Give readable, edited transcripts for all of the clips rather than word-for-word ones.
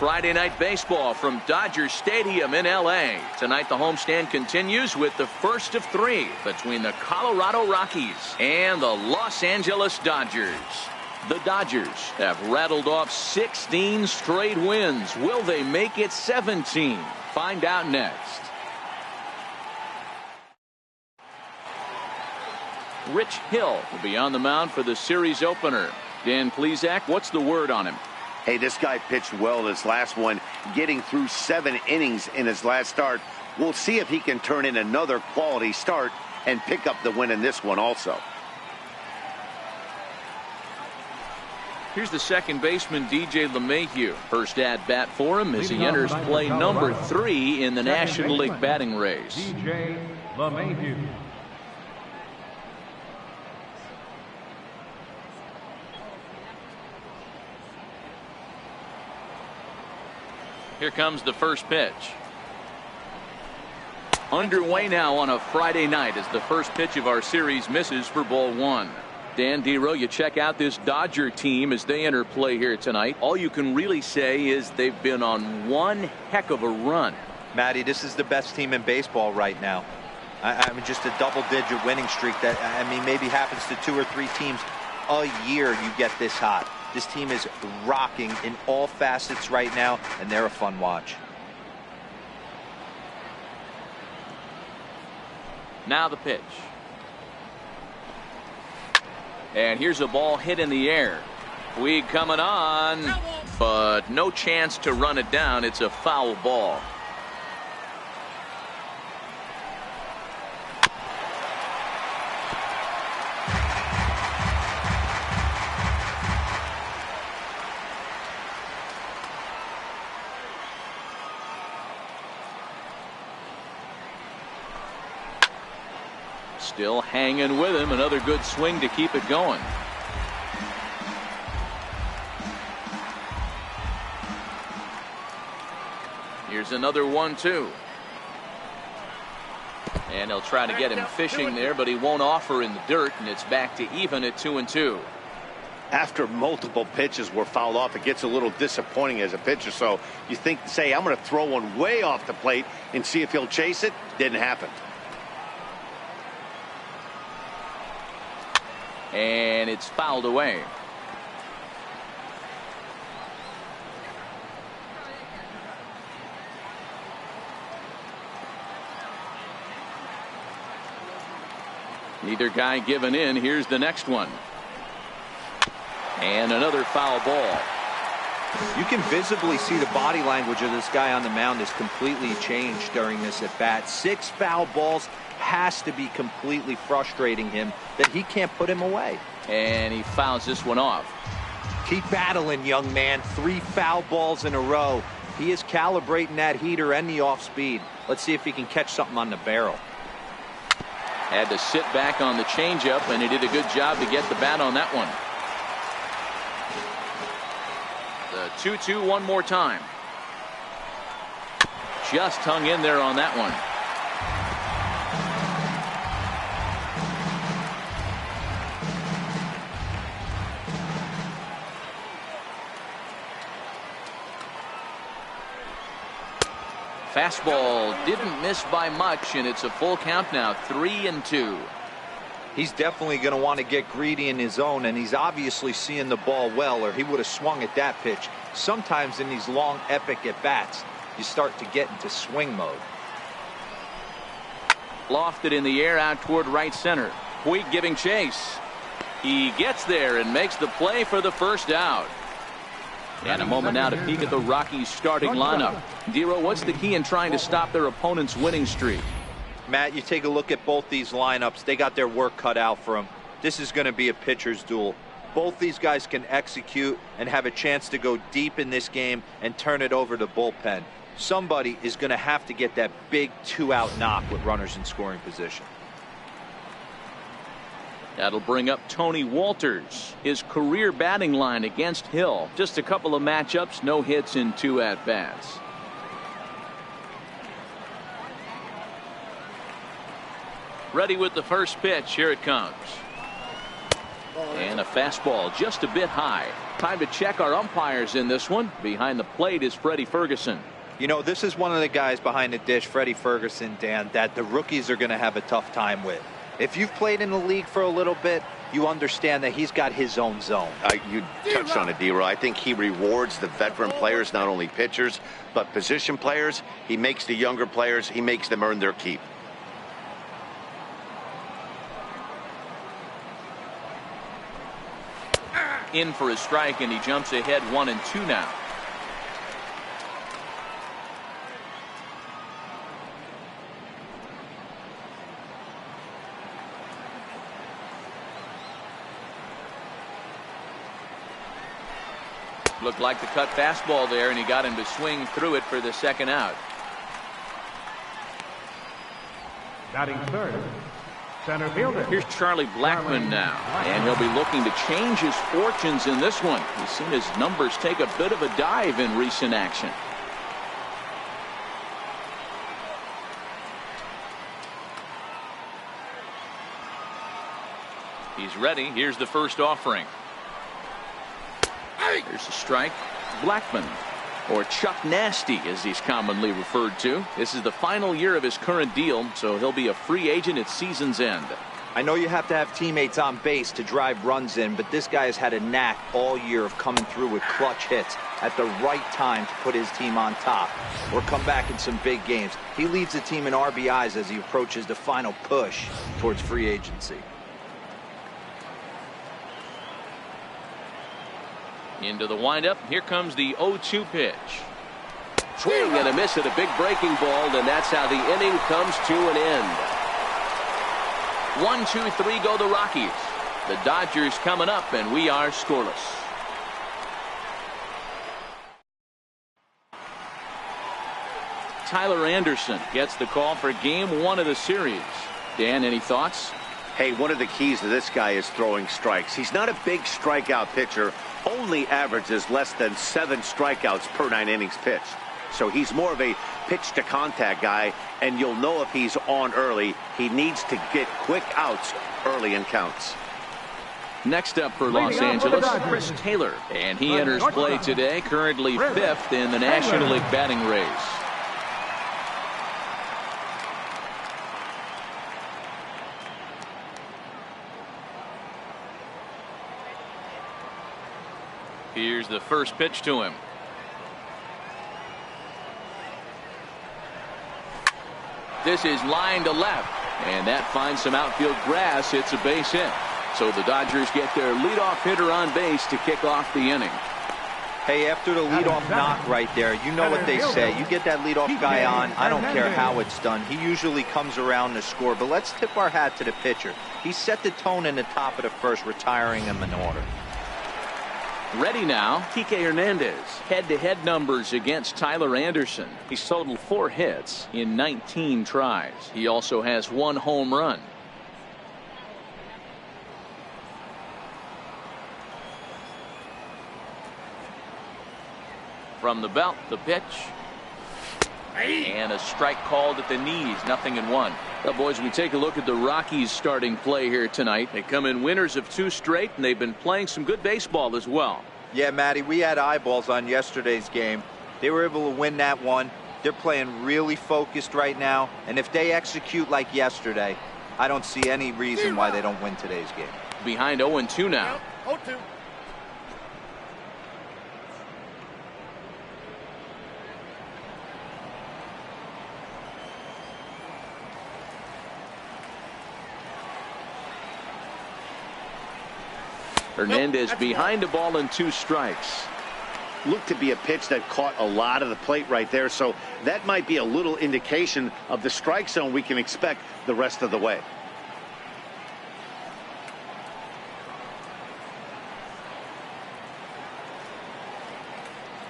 Friday Night Baseball from Dodger Stadium in L.A. Tonight the homestand continues with the first of three between the Colorado Rockies and the Los Angeles Dodgers. The Dodgers have rattled off 16 straight wins. Will they make it 17? Find out next. Rich Hill will be on the mound for the series opener. Dan Plesac, what's the word on him? Hey, this guy pitched well this last one, getting through 7 innings in his last start. We'll see if he can turn in another quality start and pick up the win in this one also. Here's the second baseman, DJ LeMahieu. First at bat for him as he enters play number 3 in the National League batting race. DJ LeMahieu. Here comes the first pitch. Underway now on a Friday night as the first pitch of our series misses for ball 1. Dan Dero, you check out this Dodger team as they enter play here tonight. All you can really say is they've been on one heck of a run. Matty, this is the best team in baseball right now. I mean, just a double-digit winning streak that, I mean, maybe happens to 2 or 3 teams a year you get this hot. This team is rocking in all facets right now, and they're a fun watch. Now the pitch. And here's a ball hit in the air. Weed coming on, but no chance to run it down. It's a foul ball. Still hanging with him. Another good swing to keep it going. Here's another 1-2. And he'll try to get him fishing there, but he won't offer in the dirt, and it's back to even at 2-2. After multiple pitches were fouled off, it gets a little disappointing as a pitcher. So you think, say, I'm going to throw one way off the plate and see if he'll chase it. Didn't happen. And it's fouled away. Neither guy giving in. Here's the next one. And another foul ball. You can visibly see the body language of this guy on the mound has completely changed during this at bat. 6 foul balls has to be completely frustrating him that he can't put him away. And he fouls this one off. Keep battling, young man. 3 foul balls in a row. He is calibrating that heater and the off speed. Let's see if he can catch something on the barrel. Had to sit back on the changeup, and he did a good job to get the bat on that one. The 2-2 one more time. Just hung in there on that one. Fastball didn't miss by much, and it's a full count now, 3-2. He's definitely going to want to get greedy in his zone, and he's obviously seeing the ball well, or he would have swung at that pitch. Sometimes in these long, epic at-bats, you start to get into swing mode. Lofted in the air out toward right center. Puig giving chase. He gets there and makes the play for the first out. And a moment now to peek at the Rockies starting lineup. Dero, what's the key in trying to stop their opponent's winning streak? Matt, you take a look at both these lineups. They got their work cut out for them. This is going to be a pitcher's duel. Both these guys can execute and have a chance to go deep in this game and turn it over to bullpen. Somebody is going to have to get that big 2-out knock with runners in scoring position. That'll bring up Tony Walters. His career batting line against Hill. Just a couple of matchups, no hits in 2 at-bats. Ready with the first pitch. Here it comes. And a fastball just a bit high. Time to check our umpires in this one. Behind the plate is Freddie Ferguson. You know, this is one of the guys behind the dish, Freddie Ferguson, Dan, that the rookies are going to have a tough time with. If you've played in the league for a little bit, you understand that he's got his own zone. You touched on it, D-Roy. I think he rewards the veteran players, not only pitchers, but position players. He makes the younger players, he makes them earn their keep. In for a strike, and he jumps ahead 1-2 now. Looked like the cut fastball there, and he got him to swing through it for the second out. Batting third, center fielder. Here's Charlie Blackmon now, and he'll be looking to change his fortunes in this one. He's seen his numbers take a bit of a dive in recent action. He's ready. Here's the first offering. There's a strike. Blackmon, or Chuck Nasty as he's commonly referred to. This is the final year of his current deal, so he'll be a free agent at season's end. I know you have to have teammates on base to drive runs in, but this guy has had a knack all year of coming through with clutch hits at the right time to put his team on top or come back in some big games. He leads the team in RBIs as he approaches the final push towards free agency. Into the windup. Here comes the 0-2 pitch. Swing and a miss at a big breaking ball, and that's how the inning comes to an end. 1-2-3 go the Rockies. The Dodgers coming up, and we are scoreless. Tyler Anderson gets the call for game 1 of the series. Dan, any thoughts? Hey, one of the keys to this guy is throwing strikes. He's not a big strikeout pitcher. Only averages less than 7 strikeouts per 9 innings pitched. So he's more of a pitch to contact guy, and you'll know if he's on early. He needs to get quick outs early in counts. Next up for Los Angeles, Chris Taylor, and he enters play today, currently 5th in the National League batting race. Here's the first pitch to him. This is line to left, and that finds some outfield grass. Hits a base hit. So the Dodgers get their leadoff hitter on base to kick off the inning. Hey, after the leadoff knock right there, you know what they say. You get that leadoff guy on, I don't care how it's done. He usually comes around to score. But let's tip our hat to the pitcher. He set the tone in the top of the first, retiring him in order. Ready now, Kike Hernandez. Head-to-head numbers against Tyler Anderson. He's totaled 4 hits in 19 tries. He also has 1 home run. From the belt, the pitch. And a strike called at the knees, 0-1. Well, boys, we take a look at the Rockies starting play here tonight. They come in winners of 2 straight, and they've been playing some good baseball as well. Yeah, Matty, we had eyeballs on yesterday's game. They were able to win that one. They're playing really focused right now, and if they execute like yesterday, I don't see any reason why they don't win today's game. Behind 0-2 now. 0-2. Hernandez behind the ball and 2 strikes. Looked to be a pitch that caught a lot of the plate right there, so that might be a little indication of the strike zone we can expect the rest of the way.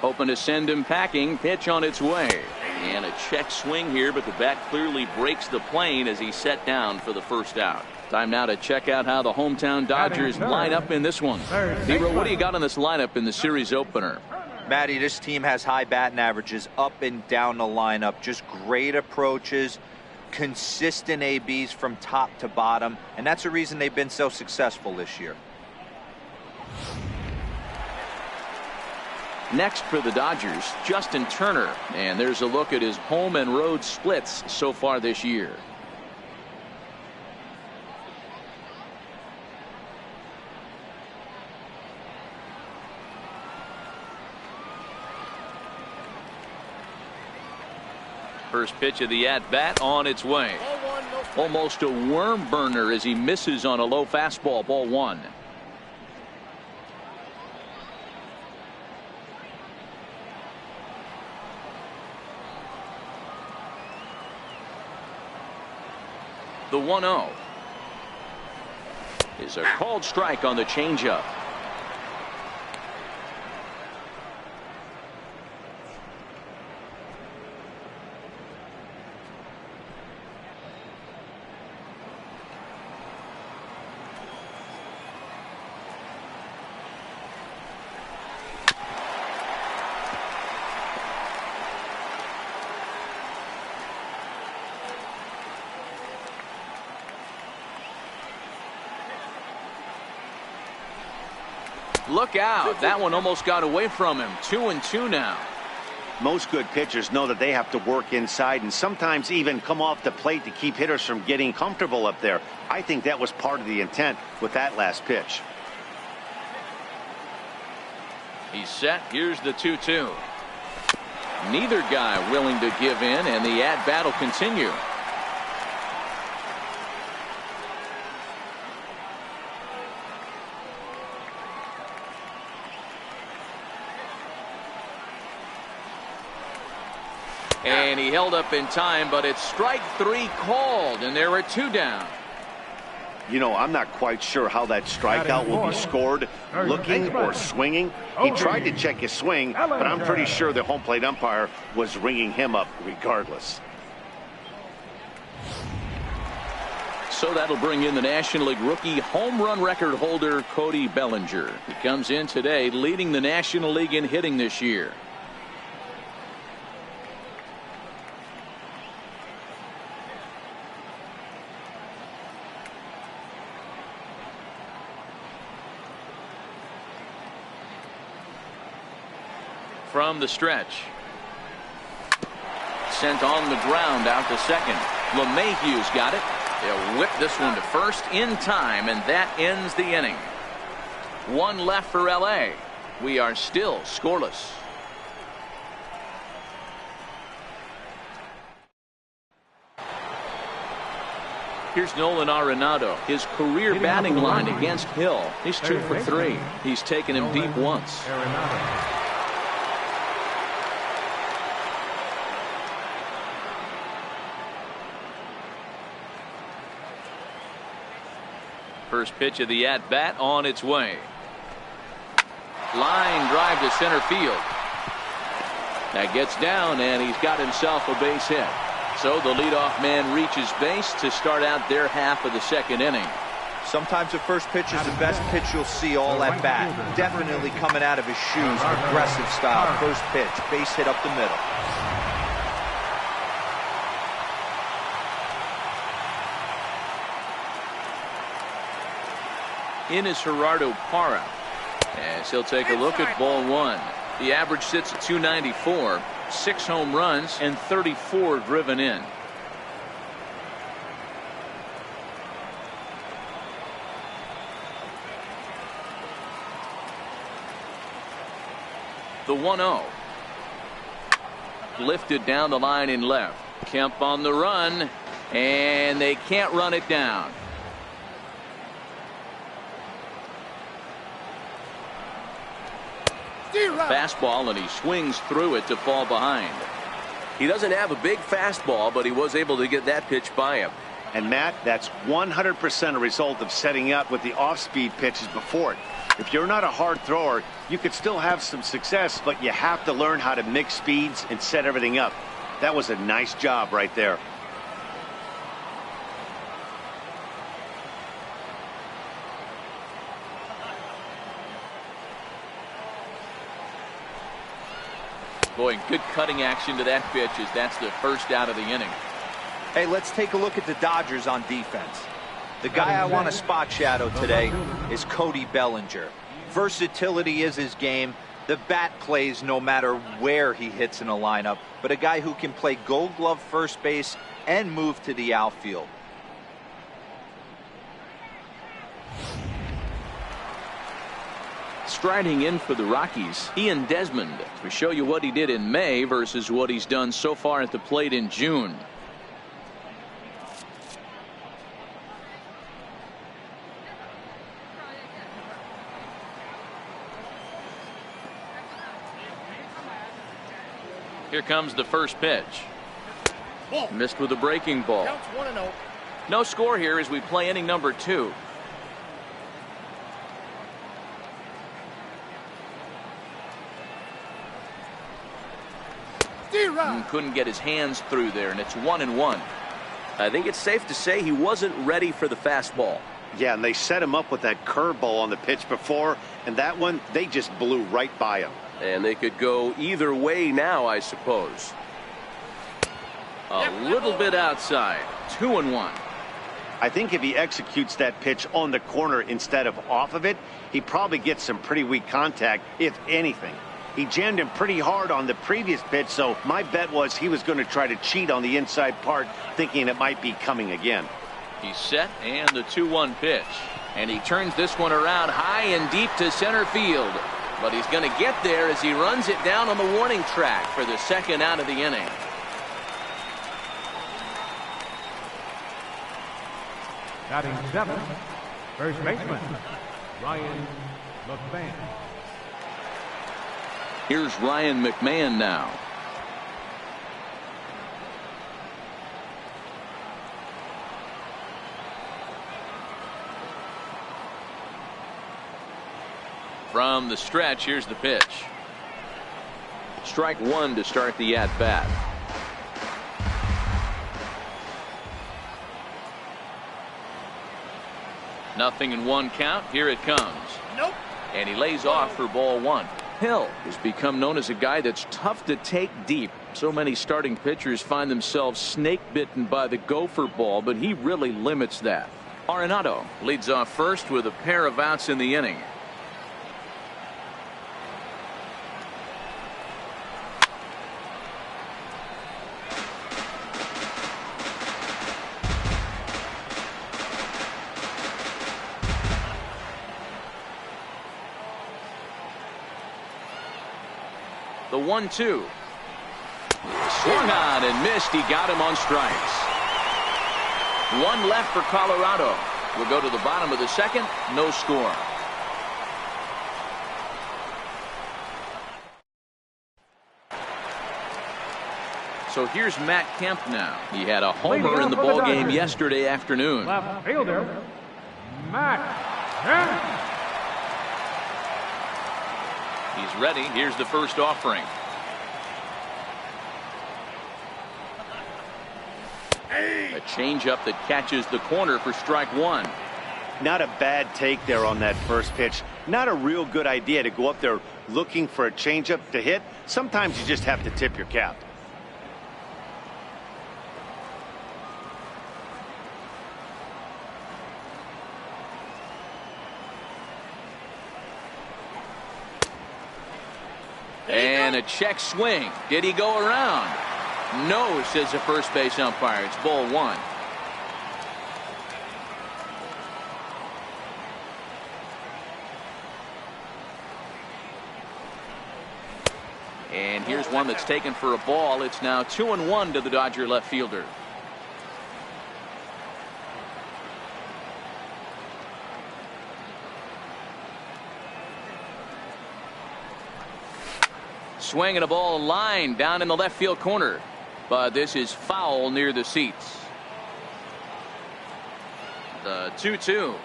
Hoping to send him packing. Pitch on its way. And a check swing here, but the bat clearly breaks the plane as he's set down for the first out. Time now to check out how the hometown Dodgers line up in this one. Nero, what do you got on this lineup in the series opener? Matty, this team has high batting averages up and down the lineup. Just great approaches, consistent ABs from top to bottom, and that's the reason they've been so successful this year. Next for the Dodgers, Justin Turner. And there's a look at his home and road splits so far this year. First pitch of the at-bat on its way. Almost a worm burner as he misses on a low fastball. Ball one. The 1-0 is a called strike on the changeup. Look out. That one almost got away from him. 2-2 now. Most good pitchers know that they have to work inside and sometimes even come off the plate to keep hitters from getting comfortable up there. I think that was part of the intent with that last pitch. He's set. Here's the 2-2. Neither guy willing to give in, and the at-bat will continue. And he held up in time, but it's strike three called, and there are two down. You know, I'm not quite sure how that strikeout will be scored, looking or swinging. He tried to check his swing, but I'm pretty sure the home plate umpire was ringing him up regardless. So that'll bring in the National League rookie home run record holder Cody Bellinger. He comes in today leading the National League in hitting this year. From the stretch. Sent on the ground out to second. LeMahieu's got it. They'll whip this one to first in time, and that ends the inning. One left for LA. We are still scoreless. Here's Nolan Arenado. His career batting line against Hill. He's 2 for 3. He's taken him deep once. First pitch of the at-bat on its way. Line drive to center field. That gets down, and he's got himself a base hit. So the leadoff man reaches base to start out their half of the second inning. Sometimes the first pitch is the best pitch you'll see all at bat. Definitely coming out of his shoes. Aggressive style. First pitch. Base hit up the middle. In is Gerardo Parra, as he'll take a look at ball one. The average sits at 294, 6 home runs and 34 driven in. The 1-0. Lifted down the line in left. Kemp on the run, and they can't run it down. Fastball, and he swings through it to fall behind. He doesn't have a big fastball, but he was able to get that pitch by him. And Matt, that's 100% a result of setting up with the off-speed pitches before it. If you're not a hard thrower, you could still have some success, but you have to learn how to mix speeds and set everything up. That was a nice job right there. Boy, good cutting action to that pitch as that's the first out of the inning. Hey, let's take a look at the Dodgers on defense. The guy I want to spot shadow today is Cody Bellinger. Versatility is his game. The bat plays no matter where he hits in a lineup, but a guy who can play Gold Glove first base and move to the outfield. Striding in for the Rockies, Ian Desmond, to show you what he did in May versus what he's done so far at the plate in June. Here comes the first pitch. Missed with a breaking ball. No score here as we play inning number 2. Couldn't get his hands through there, and it's 1-1. I think it's safe to say he wasn't ready for the fastball. Yeah, and they set him up with that curveball on the pitch before, and that one, they just blew right by him. And they could go either way now, I suppose. A little bit outside. 2-1. I think if he executes that pitch on the corner instead of off of it, he probably gets some pretty weak contact, if anything. He jammed him pretty hard on the previous pitch, so my bet was he was going to try to cheat on the inside part, thinking it might be coming again. He's set, and the 2-1 pitch. And he turns this one around high and deep to center field. But he's going to get there as he runs it down on the warning track for the second out of the inning. Batting 7th, first baseman, Ryan McMahon. Here's Ryan McMahon now. From the stretch, here's the pitch. Strike 1 to start the at-bat. Nothing in 1 count. Here it comes. Nope. And he lays off for ball 1. Hill has become known as a guy that's tough to take deep. So many starting pitchers find themselves snake bitten by the gopher ball, but he really limits that. Arenado leads off first with a pair of outs in the inning. The 1-2. Swung on and missed. He got him on strikes. 1 left for Colorado. We'll go to the bottom of the second. No score. So here's Matt Kemp now. He had a homer in the ball game yesterday afternoon. Left fielder, Matt Kemp. He's ready. Here's the first offering. A changeup that catches the corner for strike 1. Not a bad take there on that first pitch. Not a real good idea to go up there looking for a changeup to hit. Sometimes you just have to tip your cap. And a check swing. Did he go around? No, says the first base umpire. It's ball 1. And here's one that's taken for a ball. It's now 2-1 to the Dodger left fielder. Swinging a ball line down in the left field corner, but this is foul near the seats. The 2-2.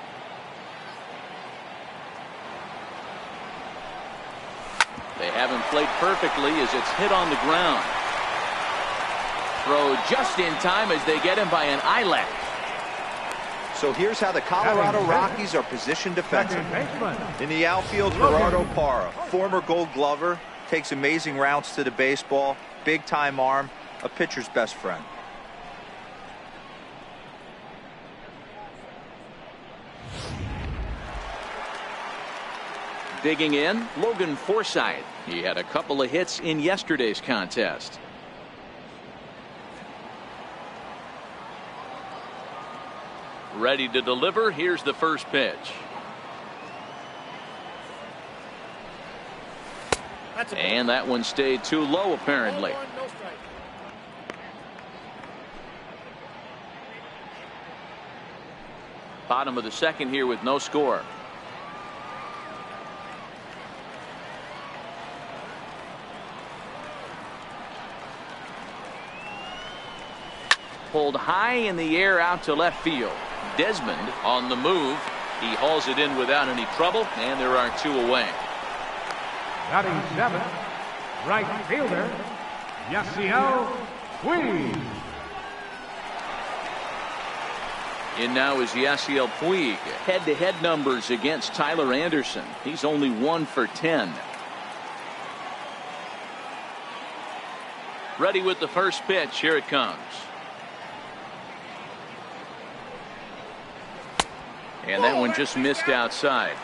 They have him played perfectly as it's hit on the ground. Throw just in time as they get him by an eyelash. So here's how the Colorado Rockies are positioned defensively. In the outfield, Gerardo Parra, former Gold Glover, takes amazing routes to the baseball, big time arm, a pitcher's best friend. Digging in, Logan Forsythe. He had a couple of hits in yesterday's contest. Ready to deliver. Here's the first pitch. And that one stayed too low, apparently. Bottom of the second here with no score. Pulled high in the air out to left field. Desmond on the move. He hauls it in without any trouble, and there are two away. Batting seventh, right fielder, Yasiel Puig. In now is Yasiel Puig. Head-to-head numbers against Tyler Anderson. He's only 1 for 10. Ready with the first pitch. Here it comes. And that one just missed outside.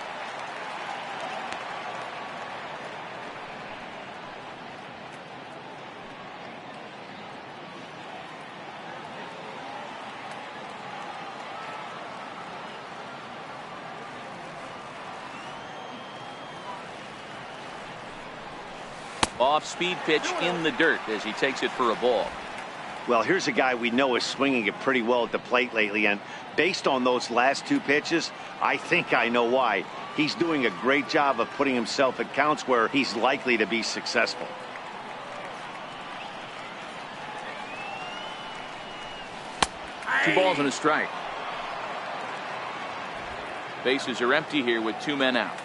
Off-speed pitch in the dirt as he takes it for a ball. Well, here's a guy we know is swinging it pretty well at the plate lately, and based on those last two pitches, I think I know why. He's doing a great job of putting himself at counts where he's likely to be successful. Two balls and a strike. Bases are empty here with 2 men out.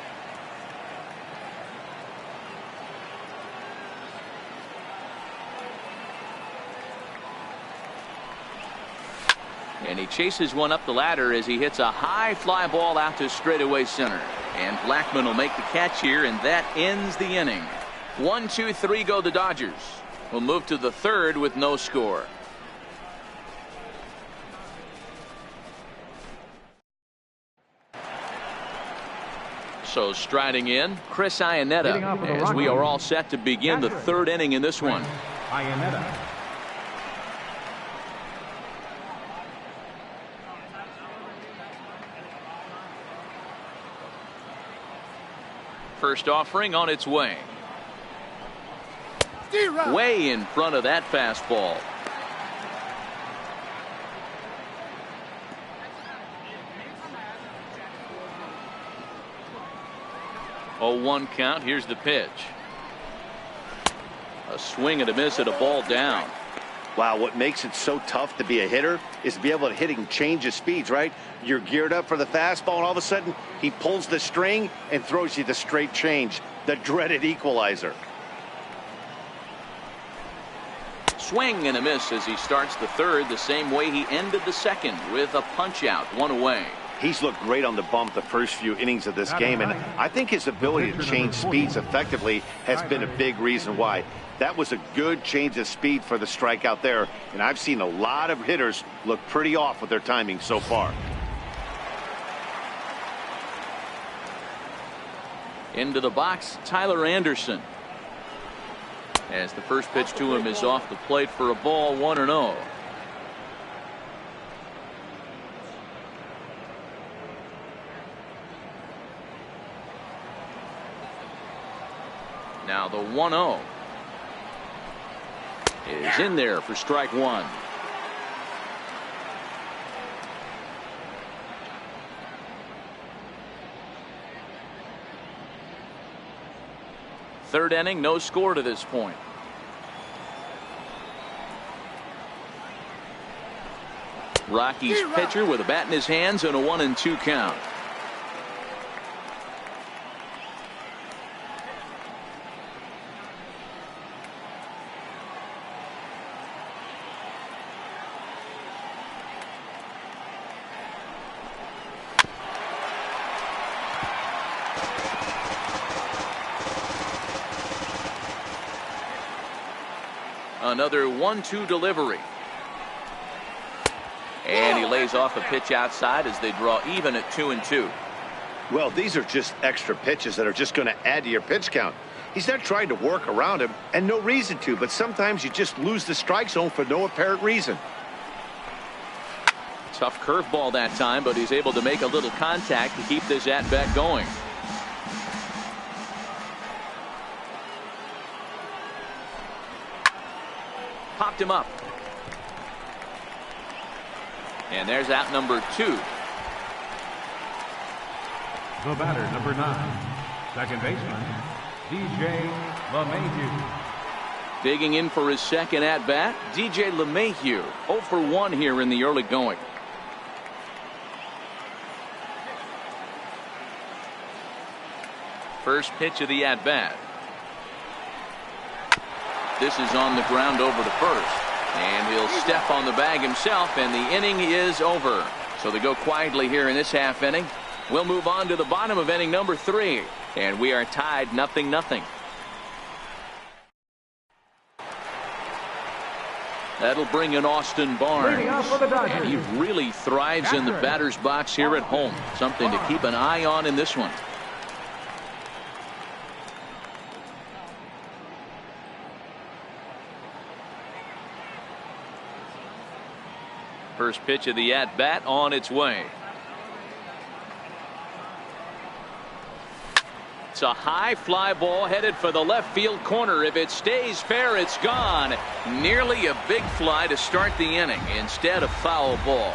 And he chases one up the ladder as he hits a high fly ball out to straightaway center. And Blackman will make the catch here, and that ends the inning. 1, 2, 3 go the Dodgers. We'll move to the third with no score. So striding in, Chris Iannetta, as we are all set to begin the third inning in this one. Iannetta. First offering on its way. Way in front of that fastball. Oh, 1 count. Here's the pitch. A swing and a miss at a ball down. Wow, what makes it so tough to be a hitter is to be able to hit and change his speeds, right? You're geared up for the fastball, and all of a sudden, he pulls the string and throws you the straight change, the dreaded equalizer. Swing and a miss as he starts the third the same way he ended the second with a punch out, 1 away. He's looked great on the bump the first few innings of this game, and I think his ability to change speeds effectively has been a big reason why. That was a good change of speed for the strikeout there, and I've seen a lot of hitters look pretty off with their timing so far. Into the box, Tyler Anderson. As the first pitch to him is off the plate for a ball, 1-0. Now the 1-0 is in there for strike 1. Third inning, no score to this point. Rockies pitcher with a bat in his hands and a 1-2 count. Another 1-2 delivery. And he lays off a pitch outside as they draw even at 2-2. Well, these are just extra pitches that are just going to add to your pitch count. He's not trying to work around him, and no reason to, but sometimes you just lose the strike zone for no apparent reason. Tough curveball that time, but he's able to make a little contact to keep this at-bat going. Popped him up. And there's out number 2. The batter, number 9, second baseman, DJ LeMahieu. Digging in for his second at-bat, DJ LeMahieu, 0 for 1 here in the early going. First pitch of the at-bat. This is on the ground over to first. And he'll step on the bag himself, and the inning is over. So they go quietly here in this half inning. We'll move on to the bottom of inning number 3. And we are tied 0-0. That'll bring in Austin Barnes. And he really thrives in the batter's box here at home. Something to keep an eye on in this one. First pitch of the at-bat on its way. It's a high fly ball headed for the left field corner. If it stays fair, it's gone. Nearly a big fly to start the inning instead of foul ball.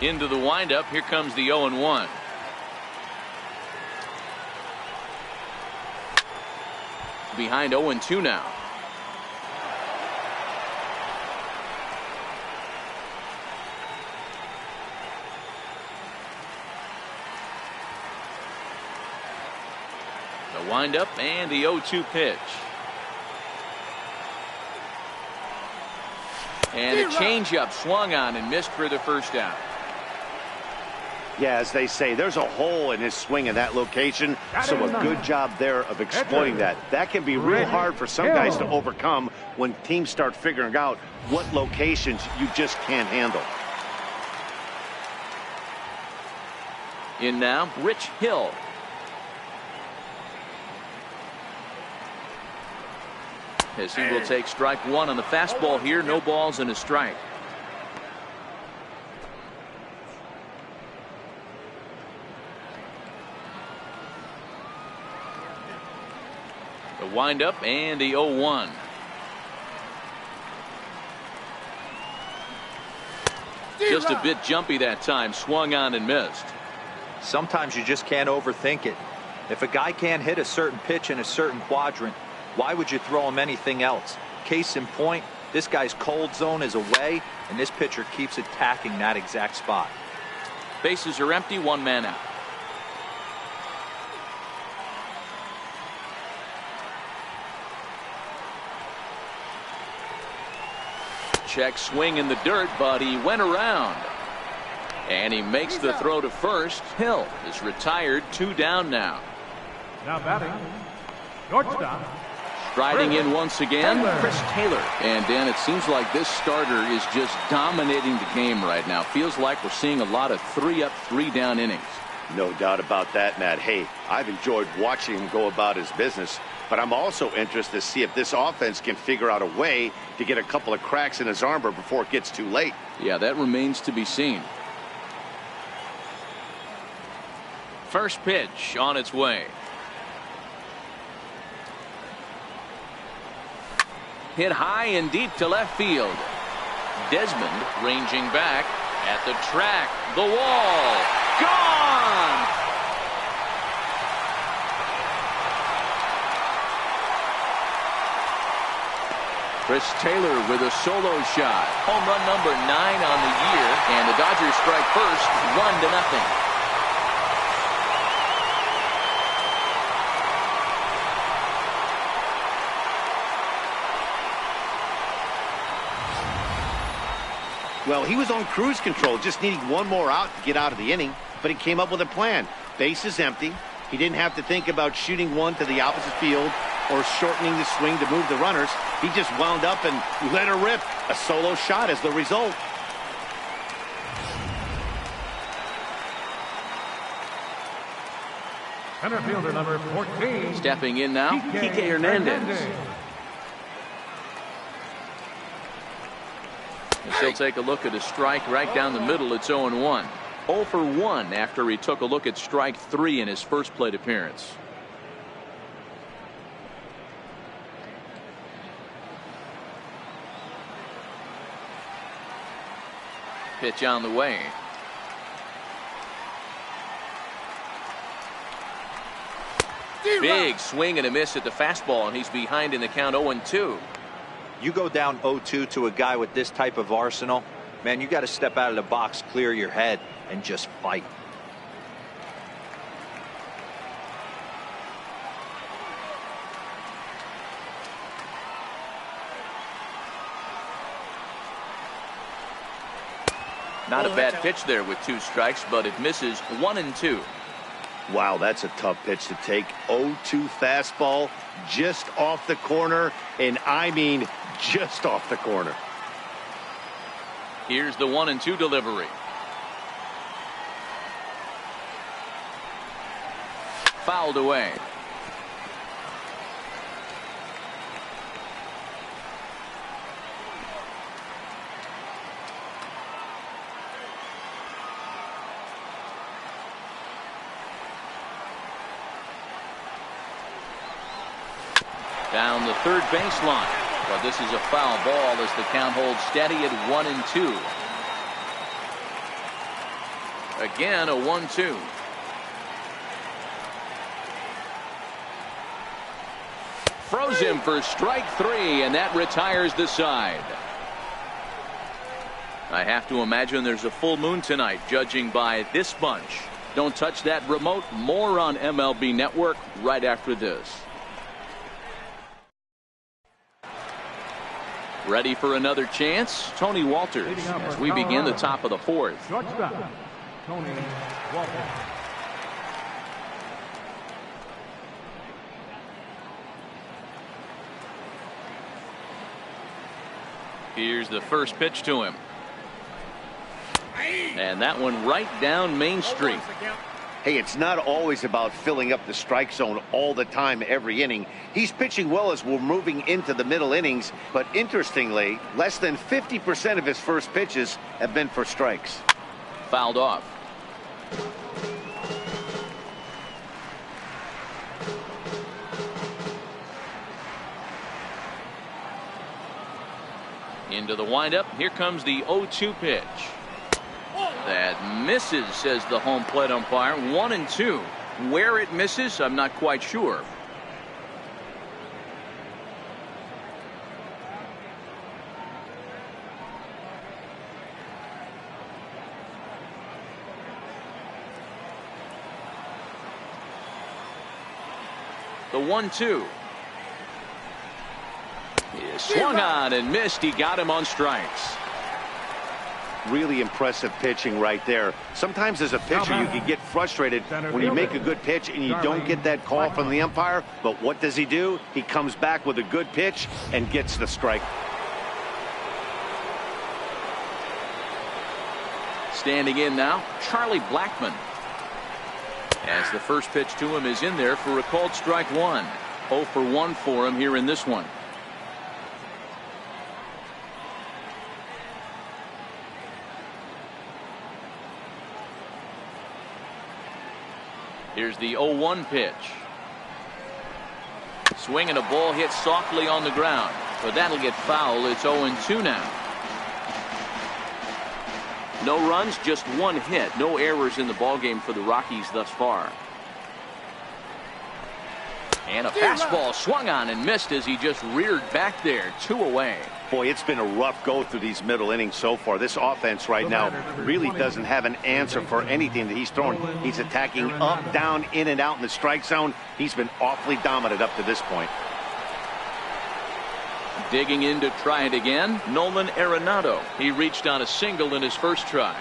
Into the windup. Here comes the 0-1. Behind 0-2 now. Windup and the 0-2 pitch. And a changeup swung on and missed for the first out. Yeah, as they say, there's a hole in his swing in that location, so a good job there of exploiting that. That can be real hard for some guys to overcome when teams start figuring out what locations you just can't handle. In now, Rich Hill. As he will take strike 1 on the fastball here. No balls and a strike. The windup and the 0-1. Just a bit jumpy that time. Swung on and missed. Sometimes you just can't overthink it. If a guy can't hit a certain pitch in a certain quadrant, why would you throw him anything else? Case in point, this guy's cold zone is away, and this pitcher keeps attacking that exact spot. Bases are empty, 1 man out. Check swing in the dirt, but he went around. And he makes the throw to first. Hill is retired, 2 down now. Now batting, shortstop. Striding in once again, Chris Taylor. And Dan, it seems like this starter is just dominating the game right now. Feels like we're seeing a lot of 3-up, 3-down innings. No doubt about that, Matt. Hey, I've enjoyed watching him go about his business, but I'm also interested to see if this offense can figure out a way to get a couple of cracks in his armor before it gets too late. Yeah, that remains to be seen. First pitch on its way. Hit high and deep to left field. Desmond ranging back at the track. The wall. Gone! Chris Taylor with a solo shot. Home run number 9 on the year. And the Dodgers strike first, 1-0. Well, he was on cruise control, just needing 1 more out to get out of the inning, but he came up with a plan. Base is empty. He didn't have to think about shooting one to the opposite field or shortening the swing to move the runners. He just wound up and let her rip. A solo shot as the result. Center fielder number 14. Stepping in now, Kike Hernandez. He'll take a look at a strike right down the middle. It's 0-1. 0 for 1 after he took a look at strike 3 in his first plate appearance. Pitch on the way. Big swing and a miss at the fastball, and he's behind in the count 0-2. You go down 0-2 to a guy with this type of arsenal, man, you got to step out of the box, clear your head, and just fight. Not a bad pitch there with 2 strikes, but it misses 1-2. Wow, that's a tough pitch to take. 0-2 fastball just off the corner, and I mean just off the corner. Here's the 1-2 delivery. Fouled away. Down the third baseline, but this is a foul ball as the count holds steady at 1-2. Again, a 1-2. Froze him for strike 3, and that retires the side. I have to imagine there's a full moon tonight, judging by this bunch. Don't touch that remote. More on MLB Network right after this. Ready for another chance? Tony Walters as we begin the top of the 4th. Shortstop, Tony Walters. Here's the first pitch to him. And that one right down Main Street. Hey, it's not always about filling up the strike zone all the time every inning. He's pitching well as we're moving into the middle innings, but interestingly, less than 50% of his first pitches have been for strikes. Fouled off. Into the windup. Here comes the 0-2 pitch. That misses, says the home plate umpire. 1-2. Where it misses, I'm not quite sure. The 1-2. He swung on and missed. He got him on strikes. Really impressive pitching right there. Sometimes as a pitcher you can get frustrated when you make a good pitch and you don't get that call from the umpire, but what does he do? He comes back with a good pitch and gets the strike. Standing in now, Charlie Blackmon. As the first pitch to him is in there for a called strike 1. 0 for 1 for him here in this one. Here's the 0-1 pitch. Swing and a ball hit softly on the ground, but that'll get foul. It's 0-2 now. No runs, just 1 hit. No errors in the ballgame for the Rockies thus far. And a fastball swung on and missed as he just reared back there. 2 away. Boy, it's been a rough go through these middle innings so far. This offense right now really doesn't have an answer for anything that he's throwing. He's attacking up, down, in and out in the strike zone. He's been awfully dominant up to this point. Digging in to try it again, Nolan Arenado. He reached on a single in his first try.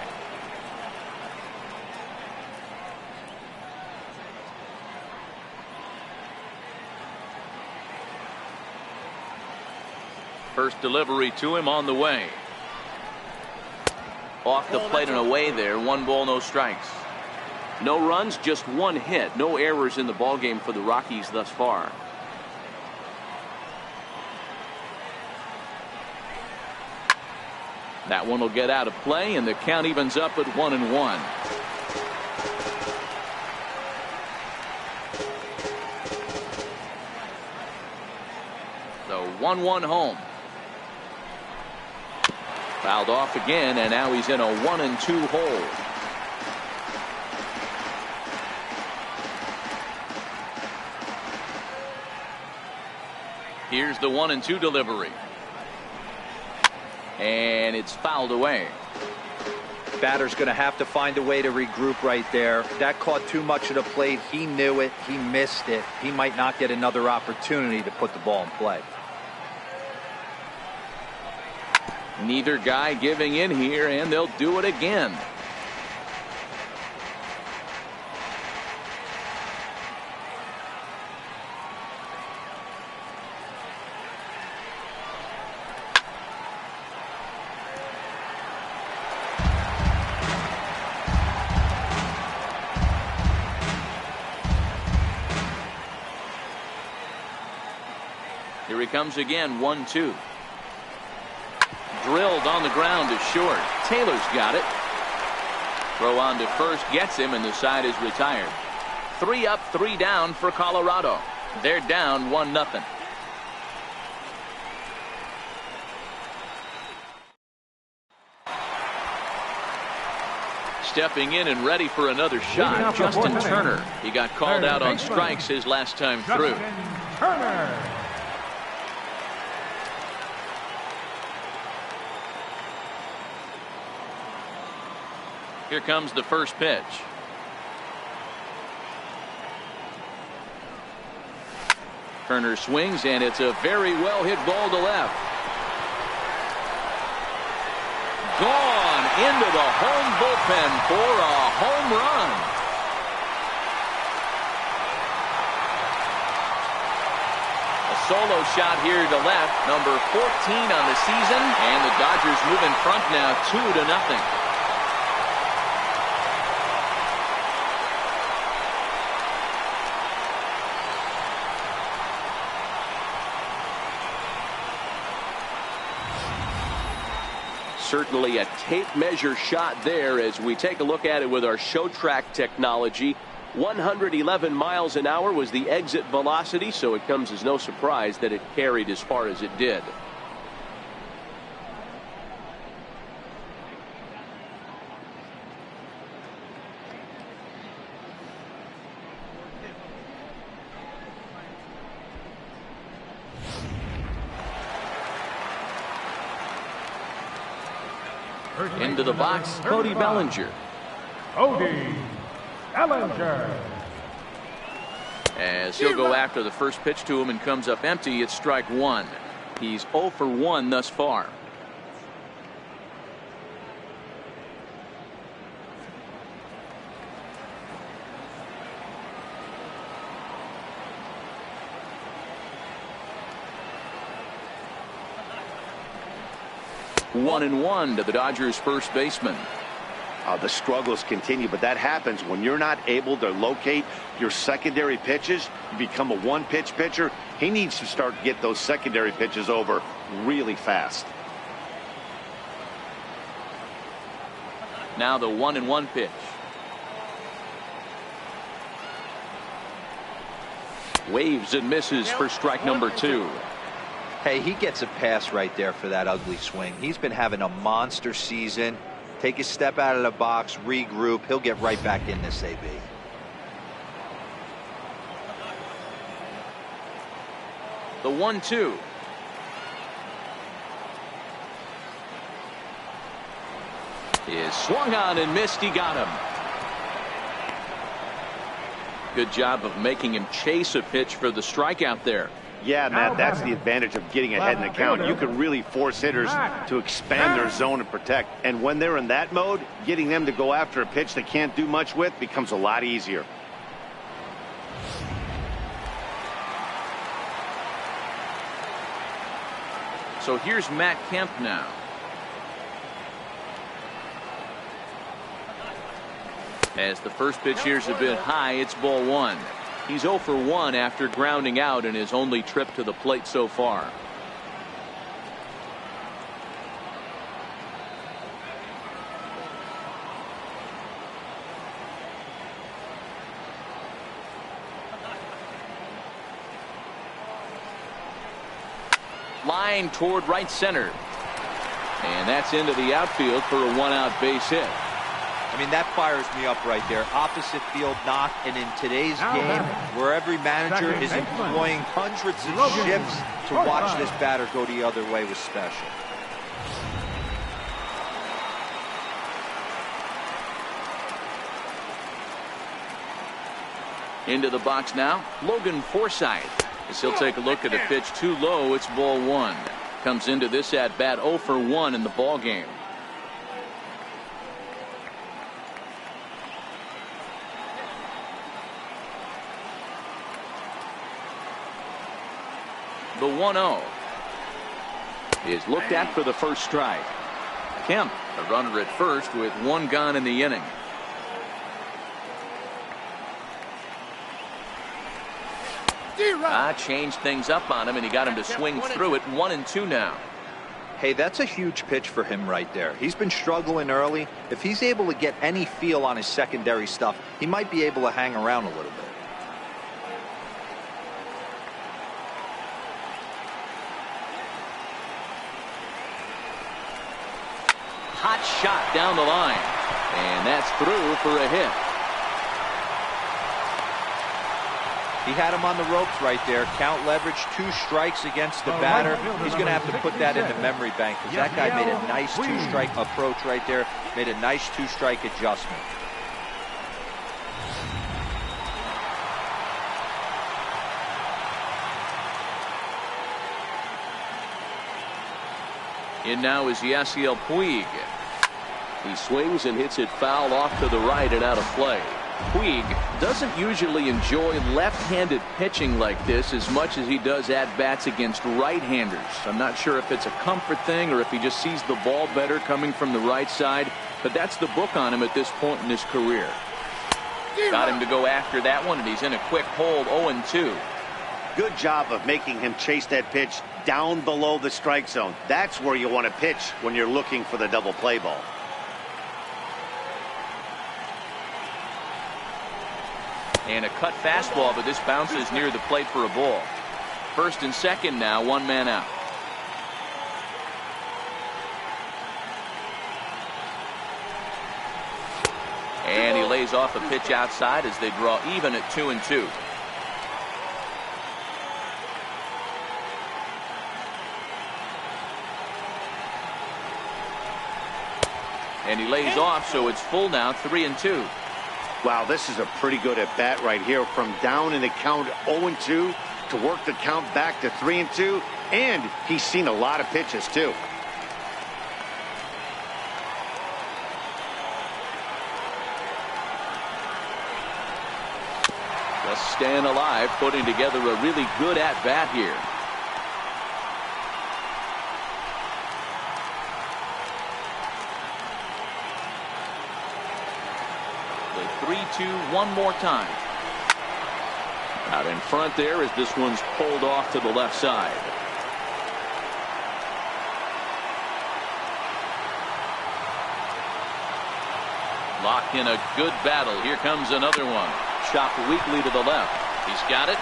First delivery to him on the way. Off the plate and away there. 1 ball, no strikes. No runs, just one hit. No errors in the ballgame for the Rockies thus far. That one will get out of play, and the count evens up at 1-1. So 1-1 home. Fouled off again, and now he's in a 1-2 hole. Here's the 1-2 delivery. And it's fouled away. Batter's going to have to find a way to regroup right there. That caught too much of the plate. He knew it. He missed it. He might not get another opportunity to put the ball in play. Neither guy giving in here, and they'll do it again. Here he comes again, 1-2. Drilled on the ground to short. Taylor's got it. Throw on to first gets him, and the side is retired. 3 up, 3 down for Colorado. They're down 1-0. Stepping in and ready for another shot, Justin Turner. He got called out on strikes his last time through. Turner. Here comes the first pitch. Turner swings, and it's a very well hit ball to left. Gone into the home bullpen for a home run. A solo shot here to left, number 14 on the season, and the Dodgers move in front now 2-0. Certainly a tape measure shot there as we take a look at it with our show track technology. 111 miles an hour was the exit velocity, so it comes as no surprise that it carried as far as it did. Into the box, Cody Bellinger. Cody Bellinger. As he'll go after the first pitch to him and comes up empty, it's strike 1. He's 0 for 1 thus far. One and one to the Dodgers first baseman. The struggles continue, but that happens when you're not able to locate your secondary pitches. You become a one-pitch pitcher. He needs to start to get those secondary pitches over really fast. Now the 1-1 pitch. Waves and misses for strike number 2. Hey, he gets a pass right there for that ugly swing. He's been having a monster season. Take a step out of the box, regroup. He'll get right back in this AB. The 1-2. Is swung on and missed. He got him. Good job of making him chase a pitch for the strikeout there. Yeah, Matt, that's the advantage of getting ahead in the count. You can really force hitters to expand their zone and protect. And when they're in that mode, getting them to go after a pitch they can't do much with becomes a lot easier. So here's Matt Kemp now. As the first pitch here's a bit high, it's ball one. He's 0 for 1 after grounding out in his only trip to the plate so far. Line toward right center. And that's into the outfield for a 1-out base hit. I mean, that fires me up right there. Opposite field knock, and in today's game, where every manager is employing hundreds of shifts, to watch this batter go the other way was special. Into the box now, Logan Forsythe. As he'll take a look at a pitch too low, it's ball one. Comes into this at bat 0 for 1 in the ball game. The 1-0 is looked at for the first strike. Kemp, a runner at first with 1 gone in the inning. Changed things up on him, and he got him to swing through it. 1-2 now. Hey, that's a huge pitch for him right there. He's been struggling early. If he's able to get any feel on his secondary stuff, he might be able to hang around a little bit. Hot shot down the line, and that's through for a hit. He had him on the ropes right there. Count leverage, 2 strikes against the batter. He's going to have to put that in the memory bank, because that guy made a nice 2-strike approach right there. Made a nice 2-strike adjustment. In now is Yasiel Puig. He swings and hits it foul off to the right and out of play. Puig doesn't usually enjoy left-handed pitching like this as much as he does at-bats against right-handers. I'm not sure if it's a comfort thing or if he just sees the ball better coming from the right side, but that's the book on him at this point in his career. Got him to go after that one, and he's in a quick hold. 0-2. Good job of making him chase that pitch down below the strike zone. That's where you want to pitch when you're looking for the double play ball. And a cut fastball, but this bounces near the plate for a ball. First and second now, 1 man out. And he lays off a pitch outside as they draw even at 2-2. And he lays off, so it's full now, 3-2. Wow, this is a pretty good at bat right here. From down in the count 0-2 to work the count back to 3-2, and he's seen a lot of pitches too. Just staying alive, putting together a really good at bat here. The 3-2 one more time. Out in front there as this one's pulled off to the left side. Locked in a good battle. Here comes another one. Chopped weakly to the left. He's got it.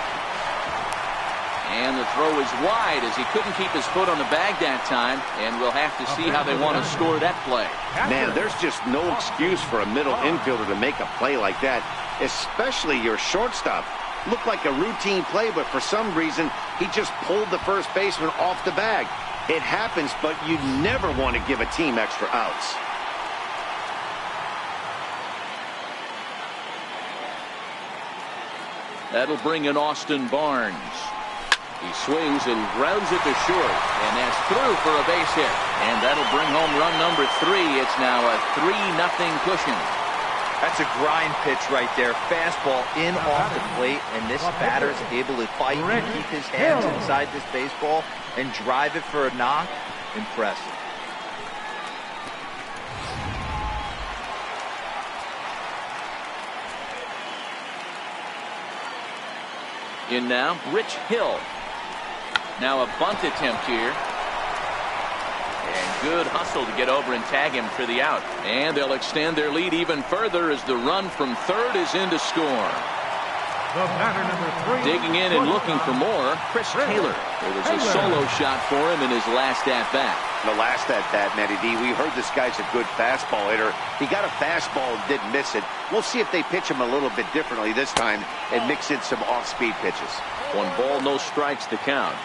And the throw is wide as he couldn't keep his foot on the bag that time. And we'll have to see how they want to score that play. Man, there's just no excuse for a middle infielder to make a play like that, especially your shortstop. Looked like a routine play, but for some reason, he just pulled the first baseman off the bag. It happens, but you never want to give a team extra outs. That'll bring in Austin Barnes. He swings and grounds it to short, and that's through for a base hit. And that'll bring home run number 3. It's now a 3-0 cushion. That's a grind pitch right there. Fastball in off the plate, and this batter's able to fight and keep his hands inside this baseball and drive it for a knock. Impressive. In now, Rich Hill. Now a bunt attempt here. And good hustle to get over and tag him for the out. And they'll extend their lead even further as the run from third is in to score. The batter, number 3. Digging in and looking for more, Chris Taylor. It was a solo shot for him in his last at-bat. The last at-bat, Matty D, we heard this guy's a good fastball hitter. He got a fastball and didn't miss it. We'll see if they pitch him a little bit differently this time and mix in some off-speed pitches. 1 ball, no strikes to count.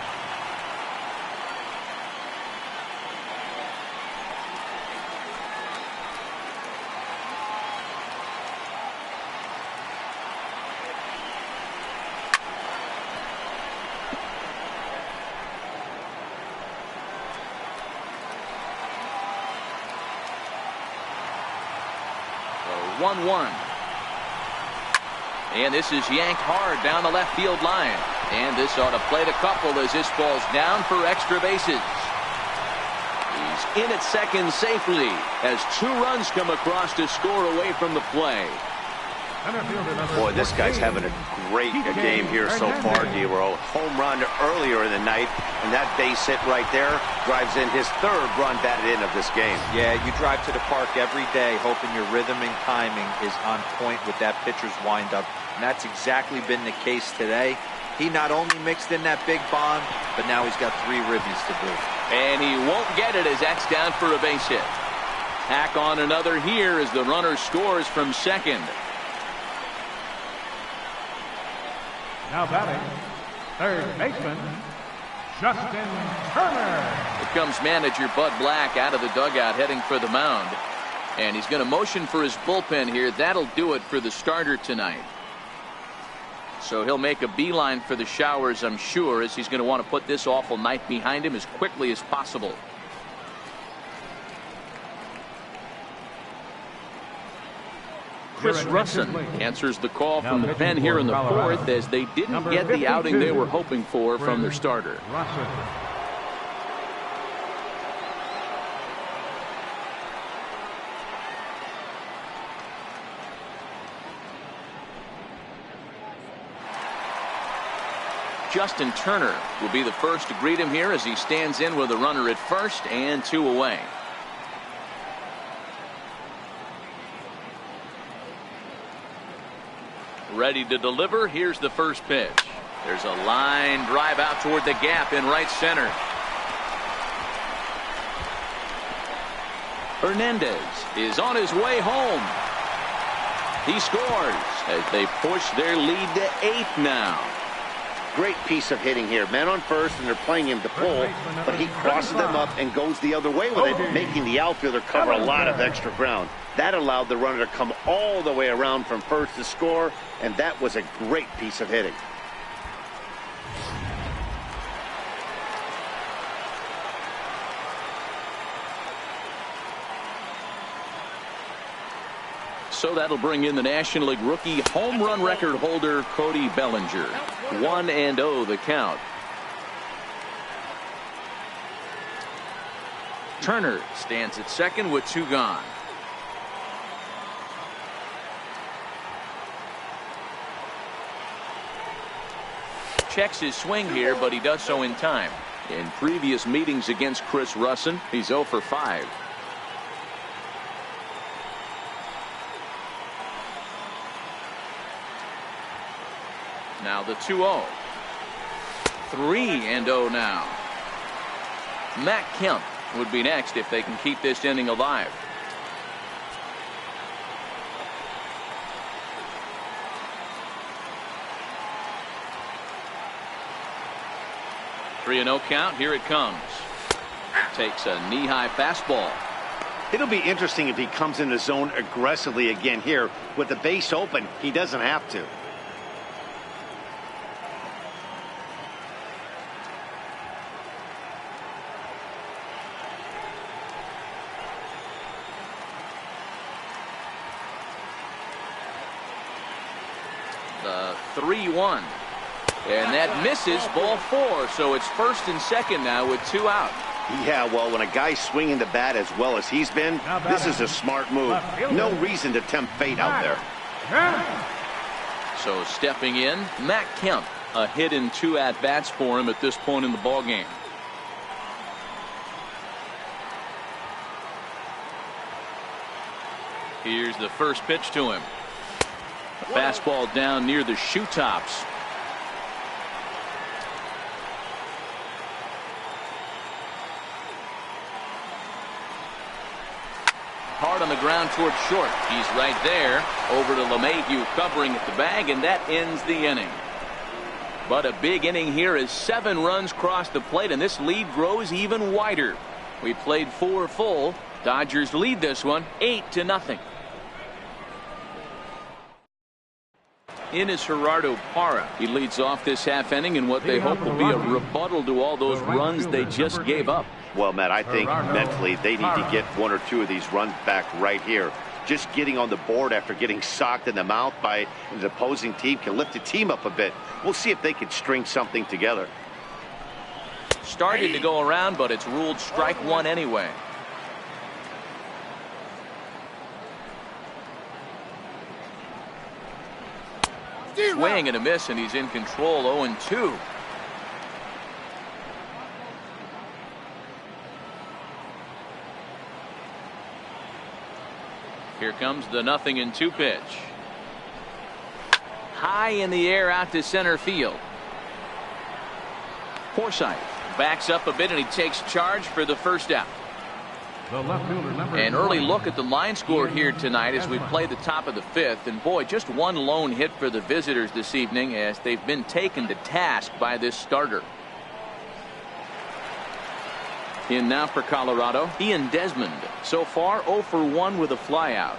So 1-1. And this is yanked hard down the left field line. And this ought to play the couple as this ball's down for extra bases. He's in at second safely as 2 runs come across to score away from the play. Boy, this guy's having a great game here so far, D-Row. Home run earlier in the night, and that base hit right there drives in his 3rd run batted in of this game. Yeah, you drive to the park every day hoping your rhythm and timing is on point with that pitcher's windup, and that's exactly been the case today. He not only mixed in that big bomb, but now he's got 3 ribbies to boot. And he won't get it as that's down for a base hit. Tack on another here as the runner scores from second. Now batting, third baseman, Justin Turner. Here comes manager Bud Black out of the dugout heading for the mound. And he's going to motion for his bullpen here. That'll do it for the starter tonight. So he'll make a beeline for the showers, I'm sure, as he's going to want to put this awful night behind him as quickly as possible. Chris Russin answers the call from the pen here in the 4th as they didn't get the outing they were hoping for from their starter. Justin Turner will be the first to greet him here as he stands in with a runner at first and 2 away. Ready to deliver. Here's the first pitch. There's a line drive out toward the gap in right center. Hernandez is on his way home. He scores as they push their lead to 8 now. Great piece of hitting here. Man on first, and they're playing him to pull, but he crosses them up and goes the other way with it, making the outfielder cover a lot of extra ground. That allowed the runner to come all the way around from first to score, and that was a great piece of hitting. So that'll bring in the National League rookie home run record holder Cody Bellinger. 1-0 the count. Turner stands at second with 2 gone. Checks his swing here, but he does so in time. In previous meetings against Chris Russin, he's 0 for 5. Now the 2-0. 3-0 now. Matt Kemp would be next if they can keep this inning alive. Three 3-0 count. Here it comes. Takes a knee-high fastball. It'll be interesting if he comes in the zone aggressively again here. With the base open, he doesn't have to. The 3-1. And that misses, ball 4. So it's first and second now with 2 out. Yeah, well, when a guy's swinging the bat as well as he's been, this is a smart move. No reason to tempt fate out there. So stepping in, Matt Kemp. A hit and 2 at-bats for him at this point in the ballgame. Here's the first pitch to him. A fastball down near the shoe tops. Hard on the ground towards short. He's right there. Over to LeMahieu covering at the bag, and that ends the inning. But a big inning here as 7 runs cross the plate, and this lead grows even wider. We played 4 full. Dodgers lead this one 8-0. In is Gerardo Parra. He leads off this half inning in what they hope will be a rebuttal to all those runs they just gave up. Well, Matt, I think mentally they need to get 1 or 2 of these runs back right here. Just getting on the board after getting socked in the mouth by the opposing team can lift the team up a bit. We'll see if they can string something together. Started to go around, but it's ruled strike 1 anyway. Swing and a miss, and he's in control. 0-2. Here comes the 0-2 pitch. High in the air out to center field. Forsythe backs up a bit, and he takes charge for the first out. An early look at the line score here tonight as we play the top of the 5th, and boy, just 1 lone hit for the visitors this evening as they've been taken to task by this starter. In now for Colorado, Ian Desmond. So far 0 for 1 with a flyout.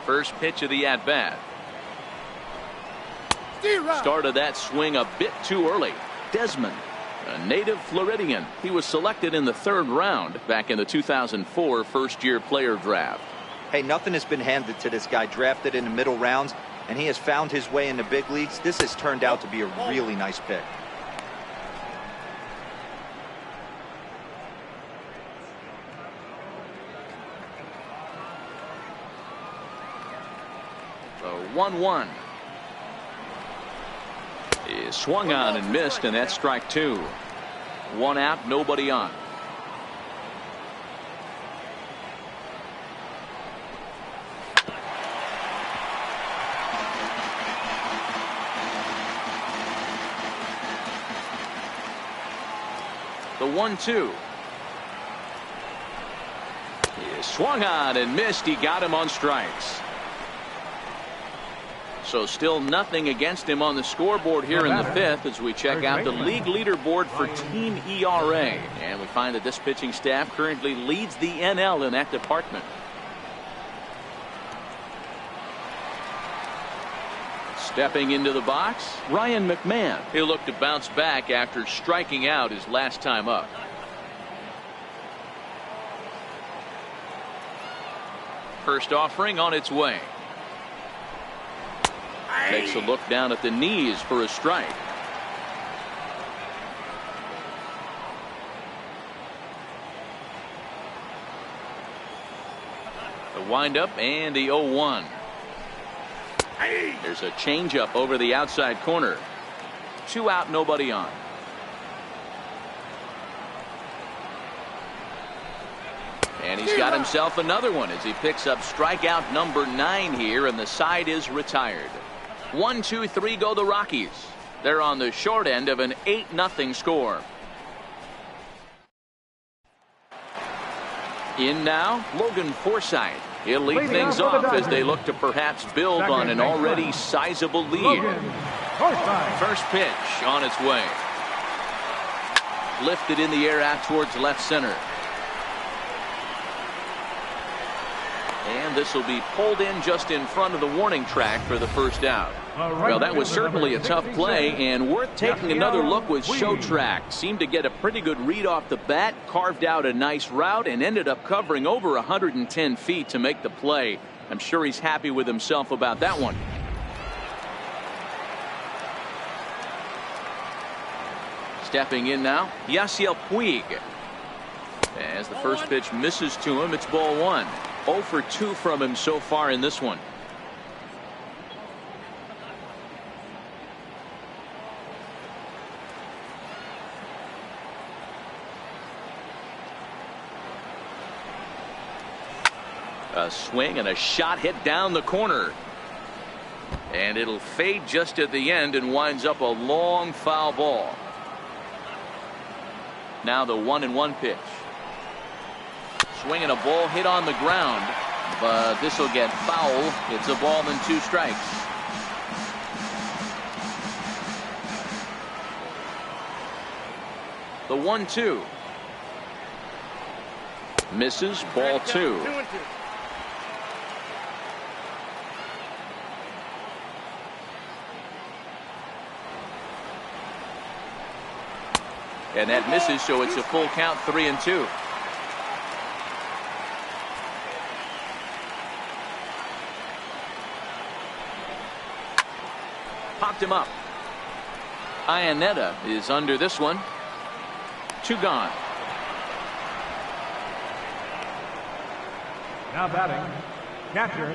First pitch of the at-bat. Started that swing a bit too early. Desmond, a native Floridian. He was selected in the 3rd round back in the 2004 first-year player draft. Hey, nothing has been handed to this guy. Drafted in the middle rounds, and he has found his way in the big leagues. This has turned out to be a really nice pick. The 1-1 is swung on and missed, and that's strike 2. 1 out, nobody on. The 1-2 is swung on and missed. He got him on strikes. So still nothing against him on the scoreboard here in the 5th as we check out the league leaderboard for team ERA. And we find that this pitching staff currently leads the NL in that department. Stepping into the box, Ryan McMahon. He'll look to bounce back after striking out his last time up. First offering on its way. Takes a look down at the knees for a strike. The windup and the 0-1. There's a changeup over the outside corner. 2 out, nobody on. And he's got himself another one as he picks up strikeout number 9 here, and the side is retired. 1-2-3 go the Rockies. They're on the short end of an 8-0 score. In now, Logan Forsythe. He'll lead things off as they look to perhaps build on an already sizable lead. First pitch on its way. Lifted in the air out towards left center. And this will be pulled in just in front of the warning track for the first out. Well, that was certainly a tough play, and worth taking another look with Show Track. Seemed to get a pretty good read off the bat, carved out a nice route, and ended up covering over 110 feet to make the play. I'm sure he's happy with himself about that one. Stepping in now, Yasiel Puig. As the first pitch misses to him, it's ball 1. 0 for 2 from him so far in this one. A swing and a shot hit down the corner. And it'll fade just at the end and winds up a long foul ball. Now the 1-1 pitch. Swinging a ball hit on the ground, but this will get foul. It's a ball and 2 strikes. The 1-2. Misses, ball 2. And that misses, so it's a full count, 3-2. Popped him up. Iannetta is under this one. 2 gone. Now batting, catcher,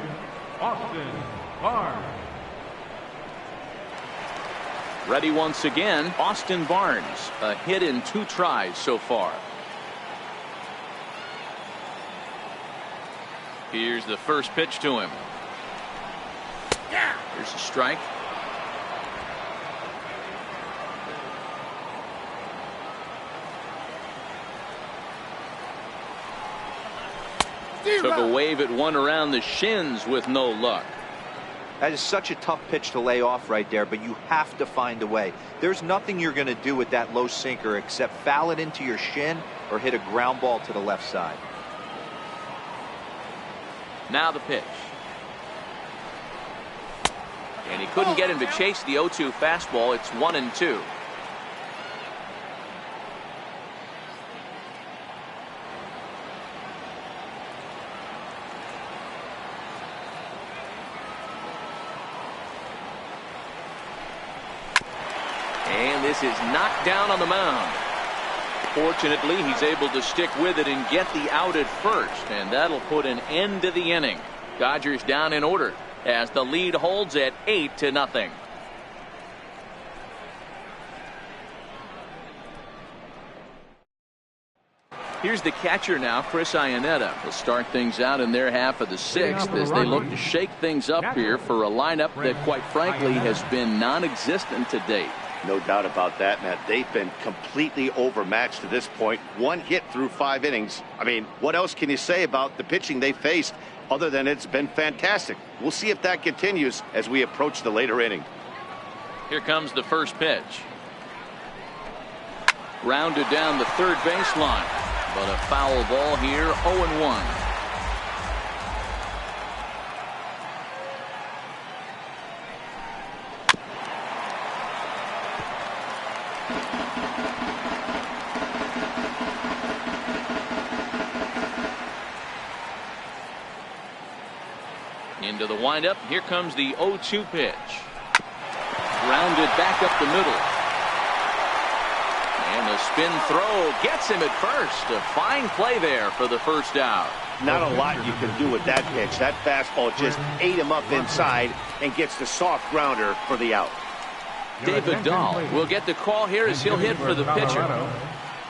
Austin Barnes. Ready once again, Austin Barnes. A hit in 2 tries so far. Here's the first pitch to him. Here's a strike. Took a wave at one around the shins with no luck. That is such a tough pitch to lay off right there, but you have to find a way. There's nothing you're going to do with that low sinker except foul it into your shin or hit a ground ball to the left side. Now the pitch. And he couldn't get him to chase the 0-2 fastball. It's 1-2. And this is knocked down on the mound. Fortunately, he's able to stick with it and get the out at first, and that'll put an end to the inning. Dodgers down in order as the lead holds at 8-0. Here's the catcher now, Chris Iannetta. Will start things out in their half of the 6th as they look to shake things up here for a lineup that, quite frankly, has been non-existent to date. No doubt about that, Matt. They've been completely overmatched to this point. 1 hit through 5 innings. I mean, what else can you say about the pitching they faced other than it's been fantastic? We'll see if that continues as we approach the later inning. Here comes the first pitch. Rounded down the third baseline, but a foul ball here, 0-1. Into the windup. Here comes the 0-2 pitch. Rounded back up the middle. And the spin throw gets him at first. A fine play there for the first out. Not a lot you can do with that pitch. That fastball just ate him up inside and gets the soft grounder for the out. David Dahl will get the call here as he'll hit for the pitcher.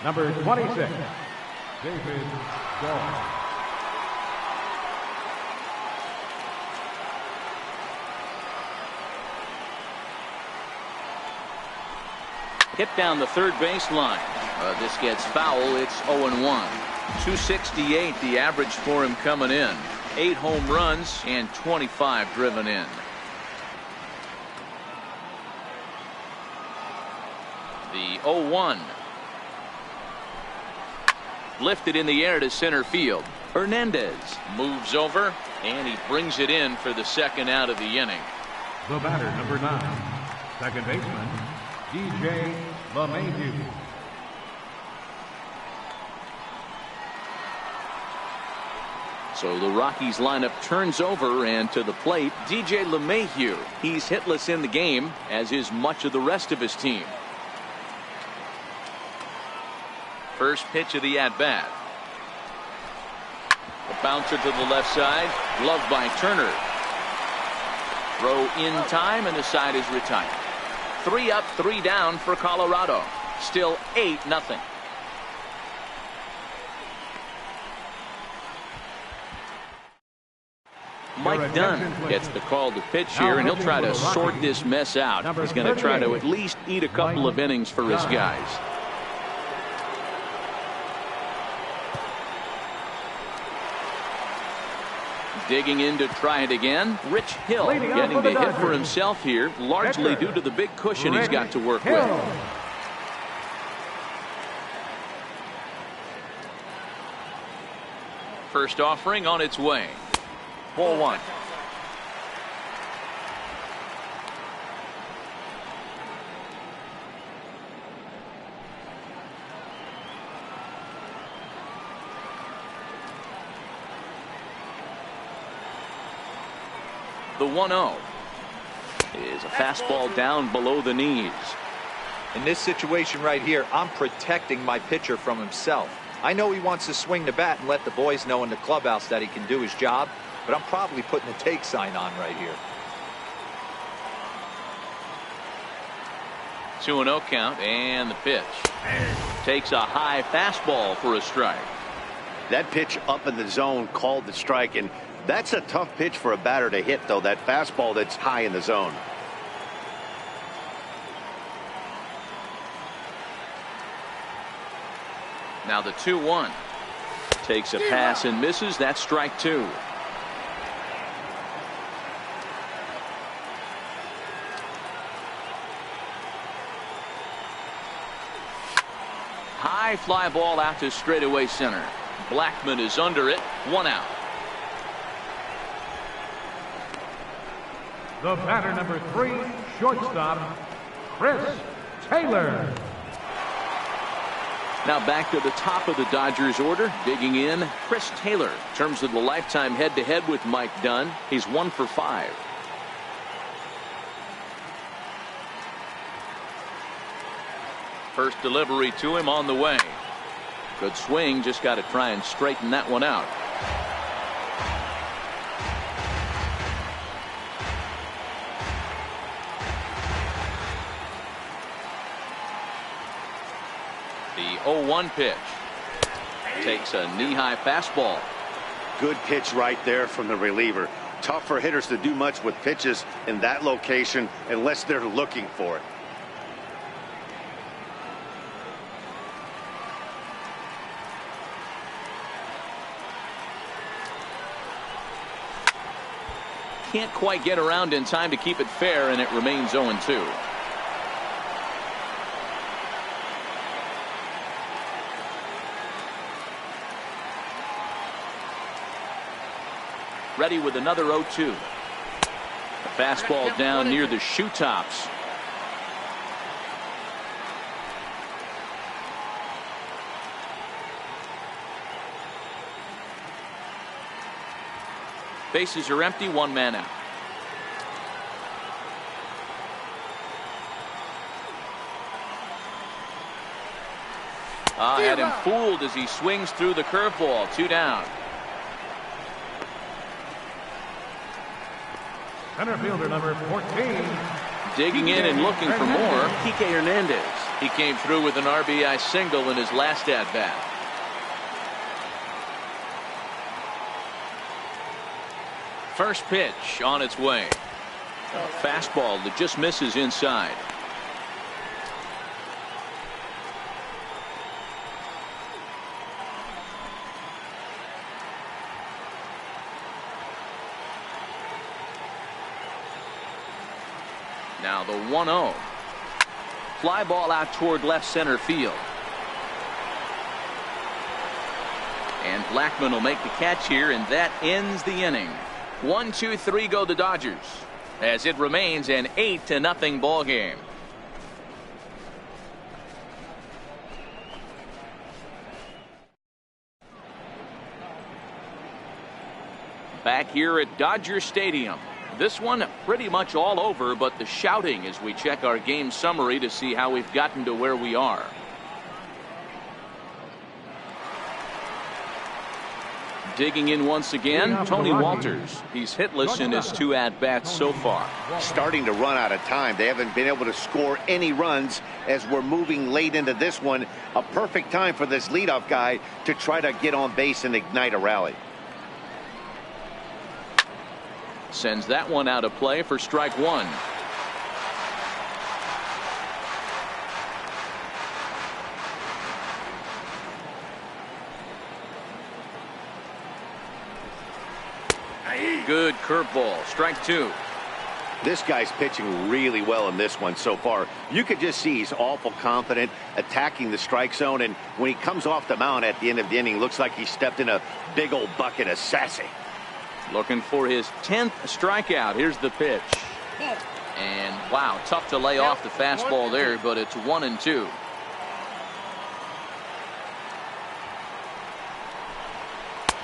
Number 26, David Dahl. Hit down the third baseline. This gets foul. It's 0-1. 268 the average for him coming in. 8 home runs and 25 driven in. The 0-1. Lifted in the air to center field. Hernandez moves over and he brings it in for the second out of the inning. The batter, number 9, second baseman, DJ LeMahieu. So the Rockies lineup turns over, and to the plate, DJ LeMahieu. He's hitless in the game, as is much of the rest of his team. First pitch of the at-bat. A bouncer to the left side, gloved by Turner. Throw in time, and the side is retired. 3 up, 3 down for Colorado. Still 8-0. Mike Dunn gets the call to pitch here, and he'll try to sort this mess out. He's going to try to at least eat a couple of innings for his guys. Digging in to try it again. Rich Hill getting the hit for himself here, largely due to the big cushion he's got to work with. First offering on its way. Ball one. The 1-0 is a fastball down below the knees. In this situation right here, I'm protecting my pitcher from himself. I know he wants to swing the bat and let the boys know in the clubhouse that he can do his job, but I'm probably putting the take sign on right here. 2-0 count, and the pitch. Takes a high fastball for a strike. That pitch up in the zone called the strike, and that's a tough pitch for a batter to hit, though, that fastball that's high in the zone. Now the 2-1. Takes a pass and misses. That's strike two. High fly ball out to straightaway center. Blackman is under it. 1 out. The batter, number 3, shortstop, Chris Taylor. Now back to the top of the Dodgers order. Digging in, Chris Taylor. In terms of the lifetime head-to-head with Mike Dunn, he's 1 for 5. First delivery to him on the way. Good swing, just got to try and straighten that one out. The 0-1 pitch. Takes a knee-high fastball. Good pitch right there from the reliever. Tough for hitters to do much with pitches in that location unless they're looking for it. Can't quite get around in time to keep it fair, and it remains 0-2. Ready with another 0-2. A fastball down near the shoe tops. Bases are empty, 1 man out. Had him fooled as he swings through the curveball. 2 down. Center fielder, number 14. Digging in and looking for more, Kike Hernandez. He came through with an RBI single in his last at-bat. First pitch on its way. A fastball that just misses inside. Now the 1-0. Fly ball out toward left center field. And Blackman will make the catch here, and that ends the inning. 1, 2, 3 go the Dodgers, as it remains an 8-0 ball game. Back here at Dodger Stadium. This one pretty much all over, but the shouting as we check our game summary to see how we've gotten to where we are. Digging in once again, Tony Walters. He's hitless in his 2 at-bats so far. Starting to run out of time. They haven't been able to score any runs as we're moving late into this one. A perfect time for this leadoff guy to try to get on base and ignite a rally. Sends that one out of play for strike one. Good curveball. Strike two. This guy's pitching really well in this one so far. You could just see he's awful confident attacking the strike zone, and when he comes off the mound at the end of the inning, looks like he stepped in a big old bucket of sassy. Looking for his 10th strikeout. Here's the pitch. And wow, tough to lay off the fastball there, but it's 1-2.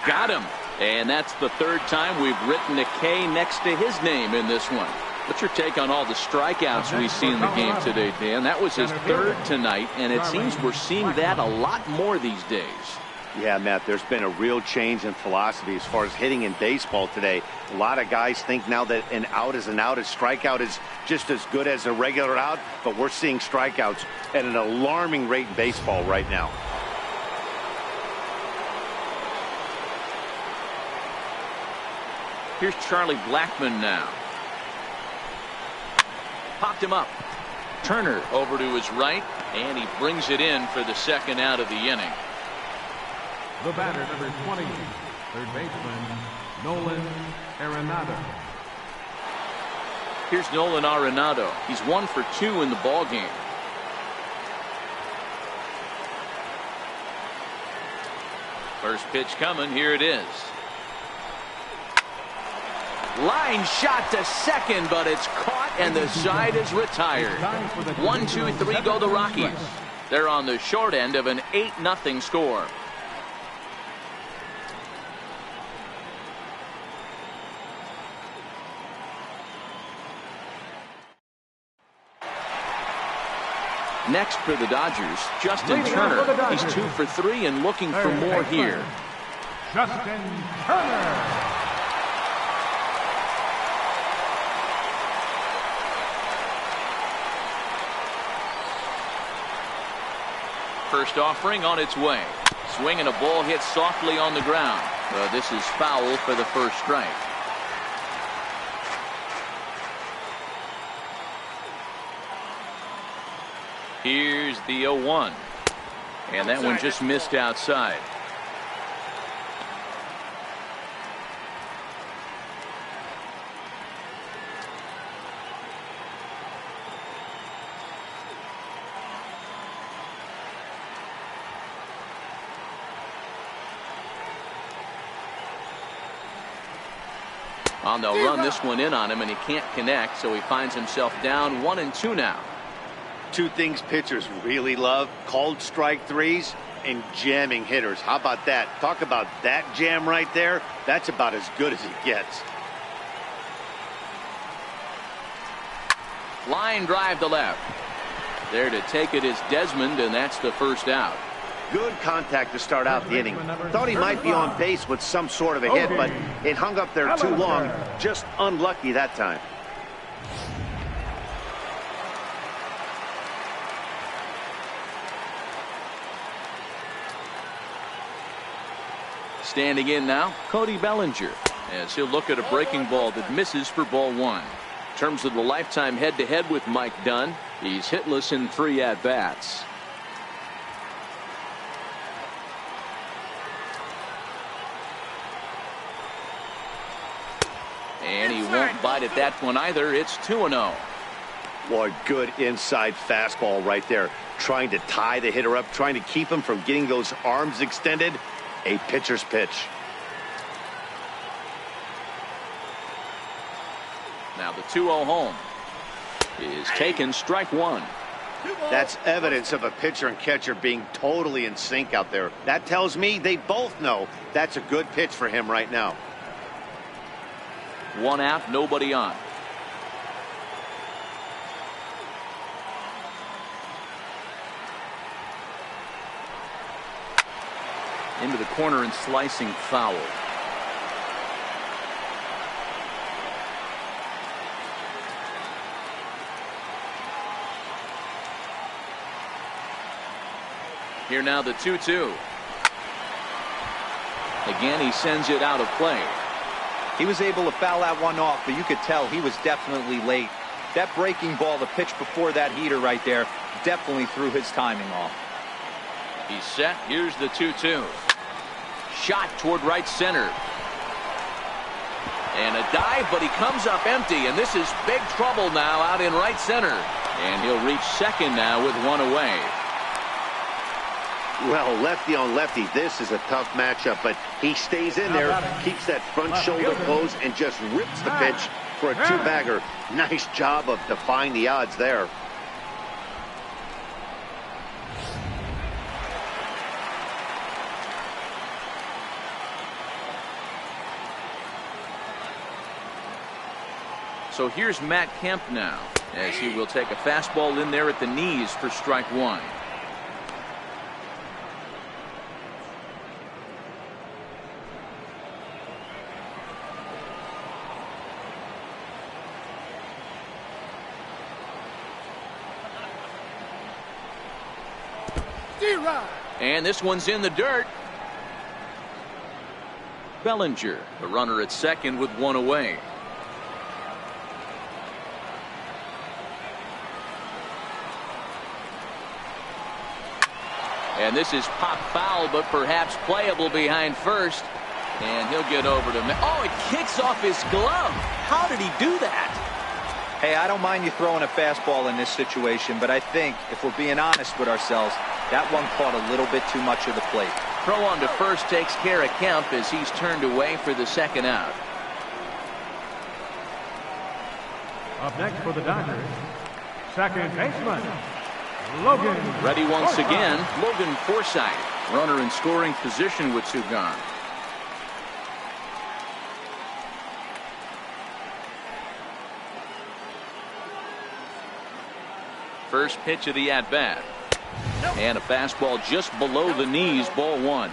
Got him. And that's the third time we've written a K next to his name in this one. What's your take on all the strikeouts we see in the game today, Dan? That was his third tonight, and it seems we're seeing that a lot more these days. Yeah, Matt, there's been a real change in philosophy as far as hitting in baseball today. A lot of guys think now that an out is an out, a strikeout is just as good as a regular out, but we're seeing strikeouts at an alarming rate in baseball right now. Here's Charlie Blackmon now. Popped him up. Turner over to his right, and he brings it in for the second out of the inning. The batter, number 20, third baseman, Nolan Arenado. Here's Nolan Arenado. He's 1 for 2 in the ball game. First pitch coming. Here it is. Line shot to second, but it's caught and the side is retired. 1, 2, 3 go the Rockies. They're on the short end of an 8-0 score. Next for the Dodgers, Justin Turner. He's 2 for 3 and looking for more here. Justin Turner. First offering on its way. Swing and a ball hit softly on the ground. This is foul for the first strike. Here's the 0-1. And that one just missed outside. They'll run this one in on him, and he can't connect, so he finds himself down 1-2 now. Two things pitchers really love: called strike threes and jamming hitters. How about that? Talk about that jam right there. That's about as good as it gets. Line drive to left. There to take it is Desmond, and that's the first out. Good contact to start out the inning. Thought he might be on base with some sort of a hit, but it hung up there too long. Just unlucky that time. Standing in now, Cody Bellinger, as he'll look at a breaking ball that misses for ball one. In terms of the lifetime head-to-head with Mike Dunn, he's hitless in 3 at-bats. And he won't bite at that one either. It's 2-0. Boy, good inside fastball right there. Trying to tie the hitter up, trying to keep him from getting those arms extended. A pitcher's pitch. Now the 2-0 home is taken, strike one. That's evidence of a pitcher and catcher being totally in sync out there. That tells me they both know that's a good pitch for him right now. 1 out, nobody on. Into the corner and slicing foul. Here now the 2-2. Again, he sends it out of play. He was able to foul that one off, but you could tell he was definitely late. That breaking ball, the pitch before that heater right there, definitely threw his timing off. He's set. Here's the 2-2. Shot toward right center. And a dive, but he comes up empty, and this is big trouble now out in right center. And he'll reach second now with one away. Well, lefty on lefty, this is a tough matchup, but he stays in there, keeps that front shoulder closed, and just rips the pitch for a two-bagger. Nice job of defying the odds there. So here's Matt Kemp now, as he will take a fastball in there at the knees for strike one. And this one's in the dirt. Bellinger, the runner at second with one away. And this is pop foul, but perhaps playable behind first. And he'll get over to... Oh, it kicks off his glove. How did he do that? Hey, I don't mind you throwing a fastball in this situation, but I think, if we're being honest with ourselves, that one caught a little bit too much of the plate. Throw on to first takes care of Kemp as he's turned away for the second out. Up next for the Dodgers, second baseman, Logan. Ready once again, Logan Forsythe. Runner in scoring position with two gone. First pitch of the at-bat. And a fastball just below the knees, ball one.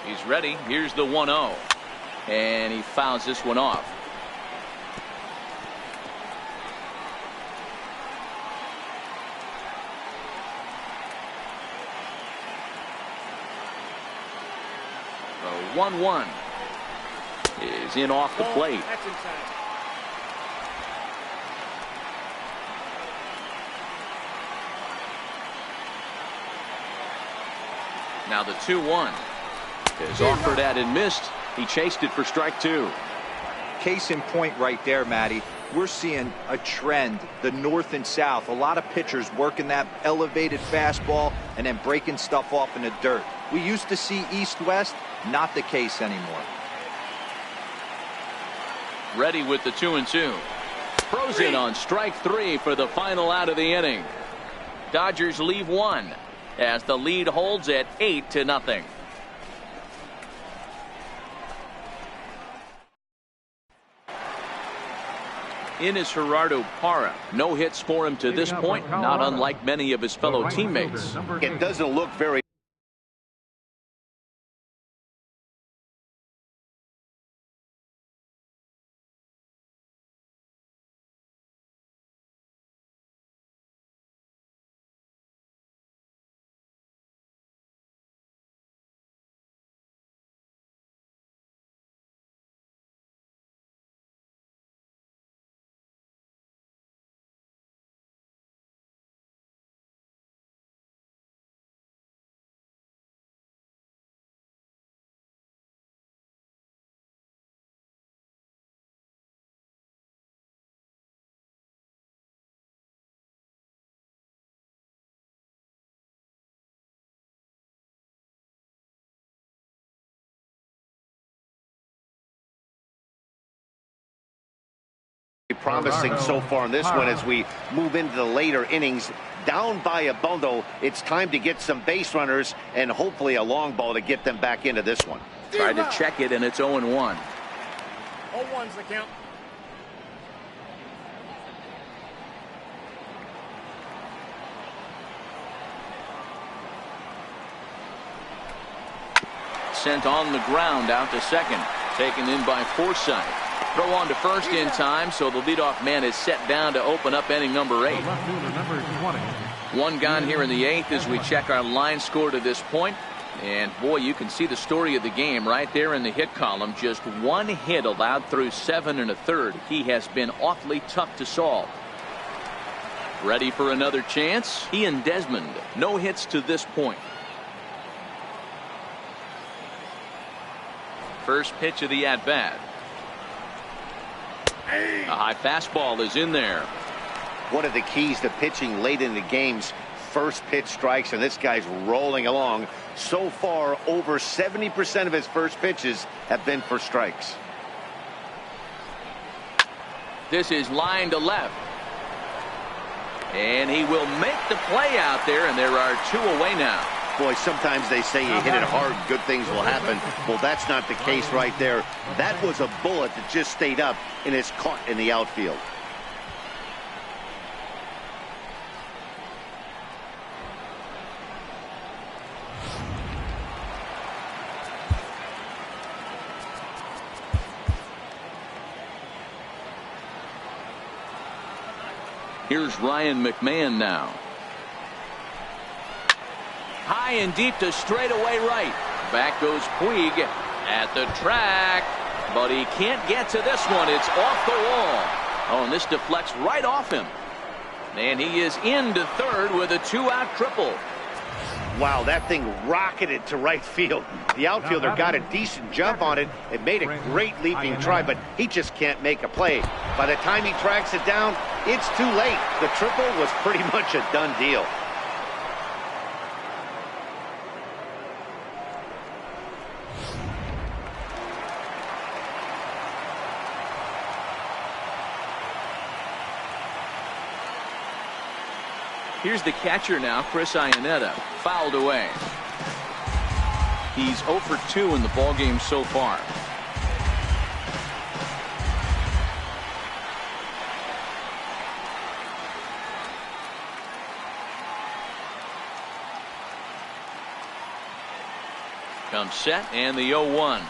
He's ready. Here's the 1-0. And he fouls this one off. The 1-1 is in off the plate. Now the 2-1 is offered at and missed. He chased it for strike two. Case in point right there, Matty. We're seeing a trend, the north and south. A lot of pitchers working that elevated fastball and then breaking stuff off in the dirt. We used to see east-west, not the case anymore. Ready with the 2-2. Throws in on strike three for the final out of the inning. Dodgers leave one as the lead holds at 8-0. In is Gerardo Parra. No hits for him to this point, not unlike many of his fellow teammates. It doesn't look very promising so far in this one as we move into the later innings. Down by a bundle, it's time to get some base runners and hopefully a long ball to get them back into this one. Tried to check it, and it's 0-1. 0-1's the count. Sent on the ground out to second. Taken in by Forsythe. Throw on to first in time, so the leadoff man is set down to open up inning number 8. Left fielder, number 20. One gone here in the 8th as we check our line score to this point. And boy, you can see the story of the game right there in the hit column. Just one hit allowed through 7 1/3. He has been awfully tough to solve. Ready for another chance? Ian Desmond, no hits to this point. First pitch of the at-bat. A high fastball is in there. One of the keys to pitching late in the game's first pitch strikes, and this guy's rolling along. So far, over 70% of his first pitches have been for strikes. This is line to left. And he will make the play out there, and there are 2 away now. Boy, sometimes they say you hit it hard, good things will happen. Well, that's not the case right there. That was a bullet that just stayed up and is caught in the outfield. Here's Ryan McMahon now. High and deep to straightaway right. Back goes Puig at the track, but he can't get to this one. It's off the wall. Oh, and this deflects right off him. And he is into third with a 2-out triple. Wow, that thing rocketed to right field. The outfielder got a decent jump on it. It made a great leaping try, but he just can't make a play. By the time he tracks it down, it's too late. The triple was pretty much a done deal. Here's the catcher now, Chris Iannetta, fouled away. He's 0 for 2 in the ballgame so far. Comes set, and the 0-1.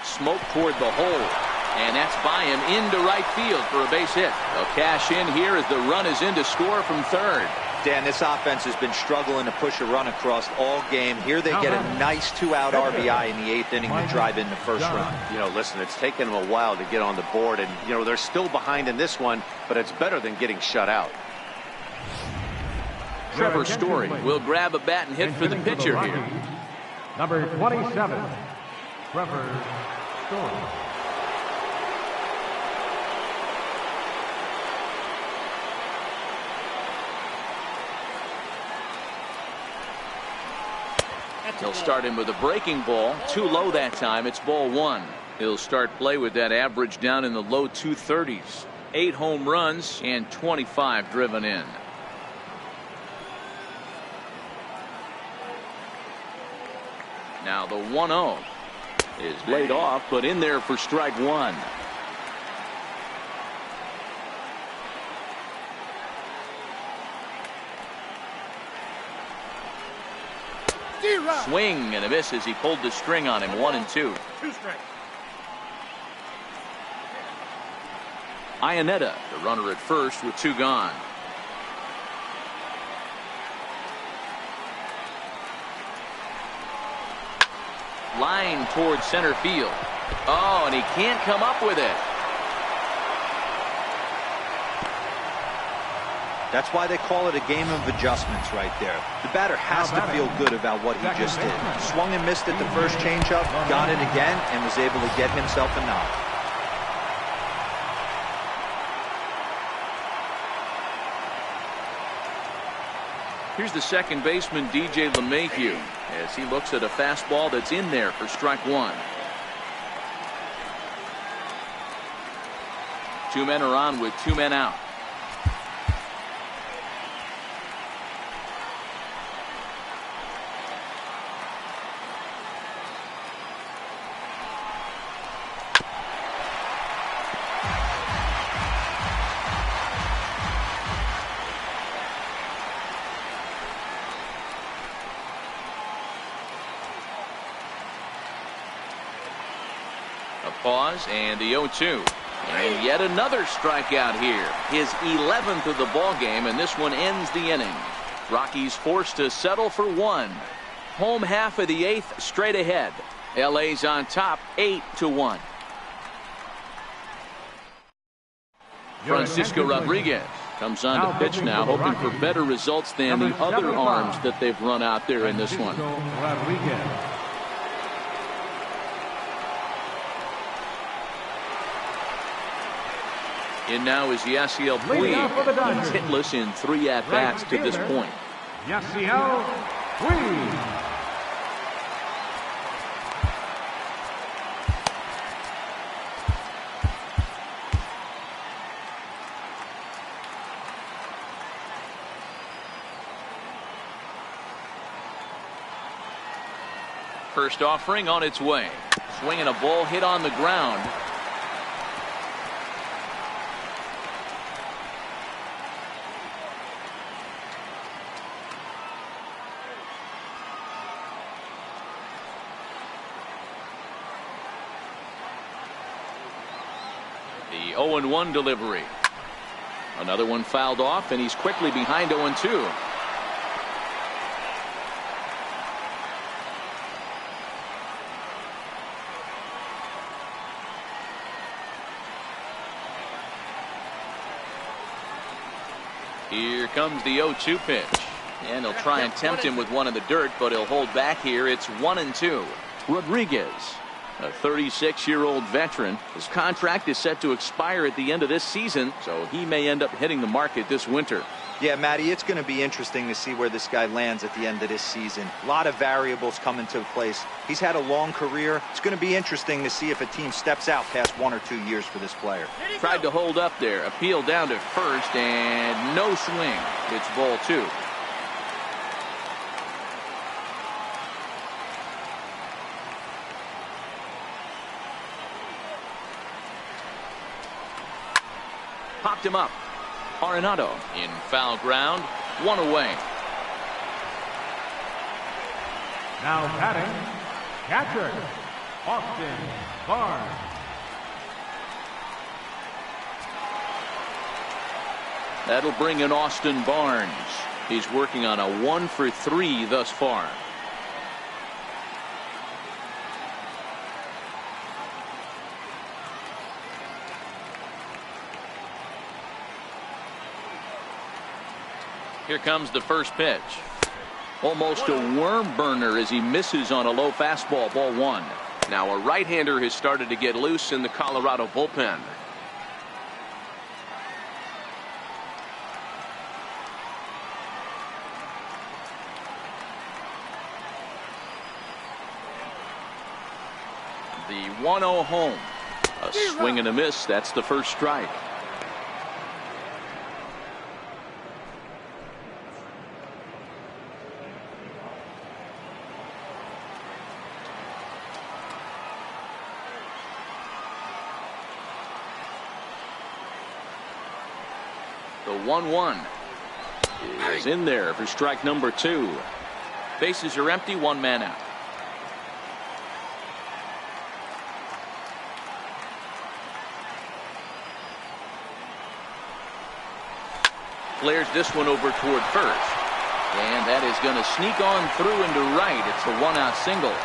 Smoke toward the hole, and that's by him into right field for a base hit. They'll cash in here as the run is in to score from third. Dan, this offense has been struggling to push a run across all game. Here they get a nice 2-out RBI in the 8th inning to drive in the first run. You know, listen, it's taken them a while to get on the board, and, you know, they're still behind in this one, but it's better than getting shut out. Trevor Story will grab a bat and hit for the pitcher here. Number 27, Trevor Story. He'll start him with a breaking ball. Too low that time. It's ball 1. He'll start play with that average down in the low 230s. 8 home runs and 25 driven in. Now the 1-0 is laid off, but in there for strike 1. Swing and a miss as he pulled the string on him. 1-2. 2 strikes. Iannetta, the runner at first with 2 gone. Line toward center field. Oh, and he can't come up with it. That's why they call it a game of adjustments right there. The batter has to feel good about what he just did. Swung and missed at the first changeup, got it again, and was able to get himself a knock. Here's the second baseman, DJ LeMahieu, as he looks at a fastball that's in there for strike 1. 2 men are on with 2 men out. Pause and the 0-2. And yet another strikeout here. His 11th of the ball game, and this one ends the inning. Rockies forced to settle for one. Home half of the 8th straight ahead. LA's on top 8-1. Francisco Rodriguez comes on to pitch now, hoping for better results than the other arms that they've run out there in this one. And now is Yasiel Puig. He's hitless in 3 at-bats to this point. Yasiel Puig. First offering on its way. Swinging a ball hit on the ground. The 0-1 delivery. Another one fouled off, and he's quickly behind 0-2. Here comes the 0-2 pitch. And he'll try and tempt him with one in the dirt, but he'll hold back here. It's 1-2. Rodriguez, a 36-year-old veteran. His contract is set to expire at the end of this season, so he may end up hitting the market this winter. Yeah, Matty, it's going to be interesting to see where this guy lands at the end of this season. A lot of variables come into place. He's had a long career. It's going to be interesting to see if a team steps out past 1 or 2 years for this player. Tried to hold up there. Appeal down to first, and no swing. It's ball 2. Popped him up. Arenado in foul ground, 1 away. Now batting, catcher, Austin Barnes. That'll bring in Austin Barnes. He's working on a 1 for 3 thus far. Here comes the first pitch. Almost a worm burner as he misses on a low fastball, ball 1. Now a right-hander has started to get loose in the Colorado bullpen. The 1-0 home. A swing and a miss. That's the first strike. The 1-1 is in there for strike number 2. Bases are empty, 1 man out. Flares this one over toward first. And that is going to sneak on through into right. It's a 1-out single.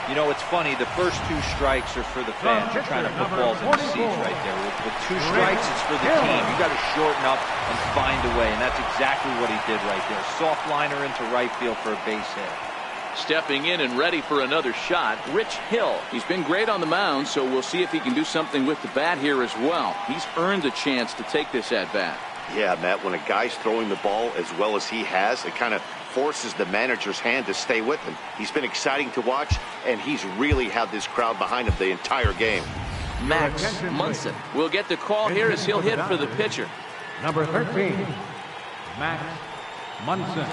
You know, it's funny, the first 2 strikes are for the fans. You're trying to put balls in the seats right there. With 2 strikes, it's for the team. You got to shorten up and find a way, and that's exactly what he did right there. Soft liner into right field for a base hit. Stepping in and ready for another shot, Rich Hill. He's been great on the mound, so we'll see if he can do something with the bat here as well. He's earned a chance to take this at bat. Yeah, Matt, when a guy's throwing the ball as well as he has, it kind of forces the manager's hand to stay with him. He's been exciting to watch, and he's really had this crowd behind him the entire game. Max Munson will get the call here as he'll hit for the pitcher. Number 13, Max Munson.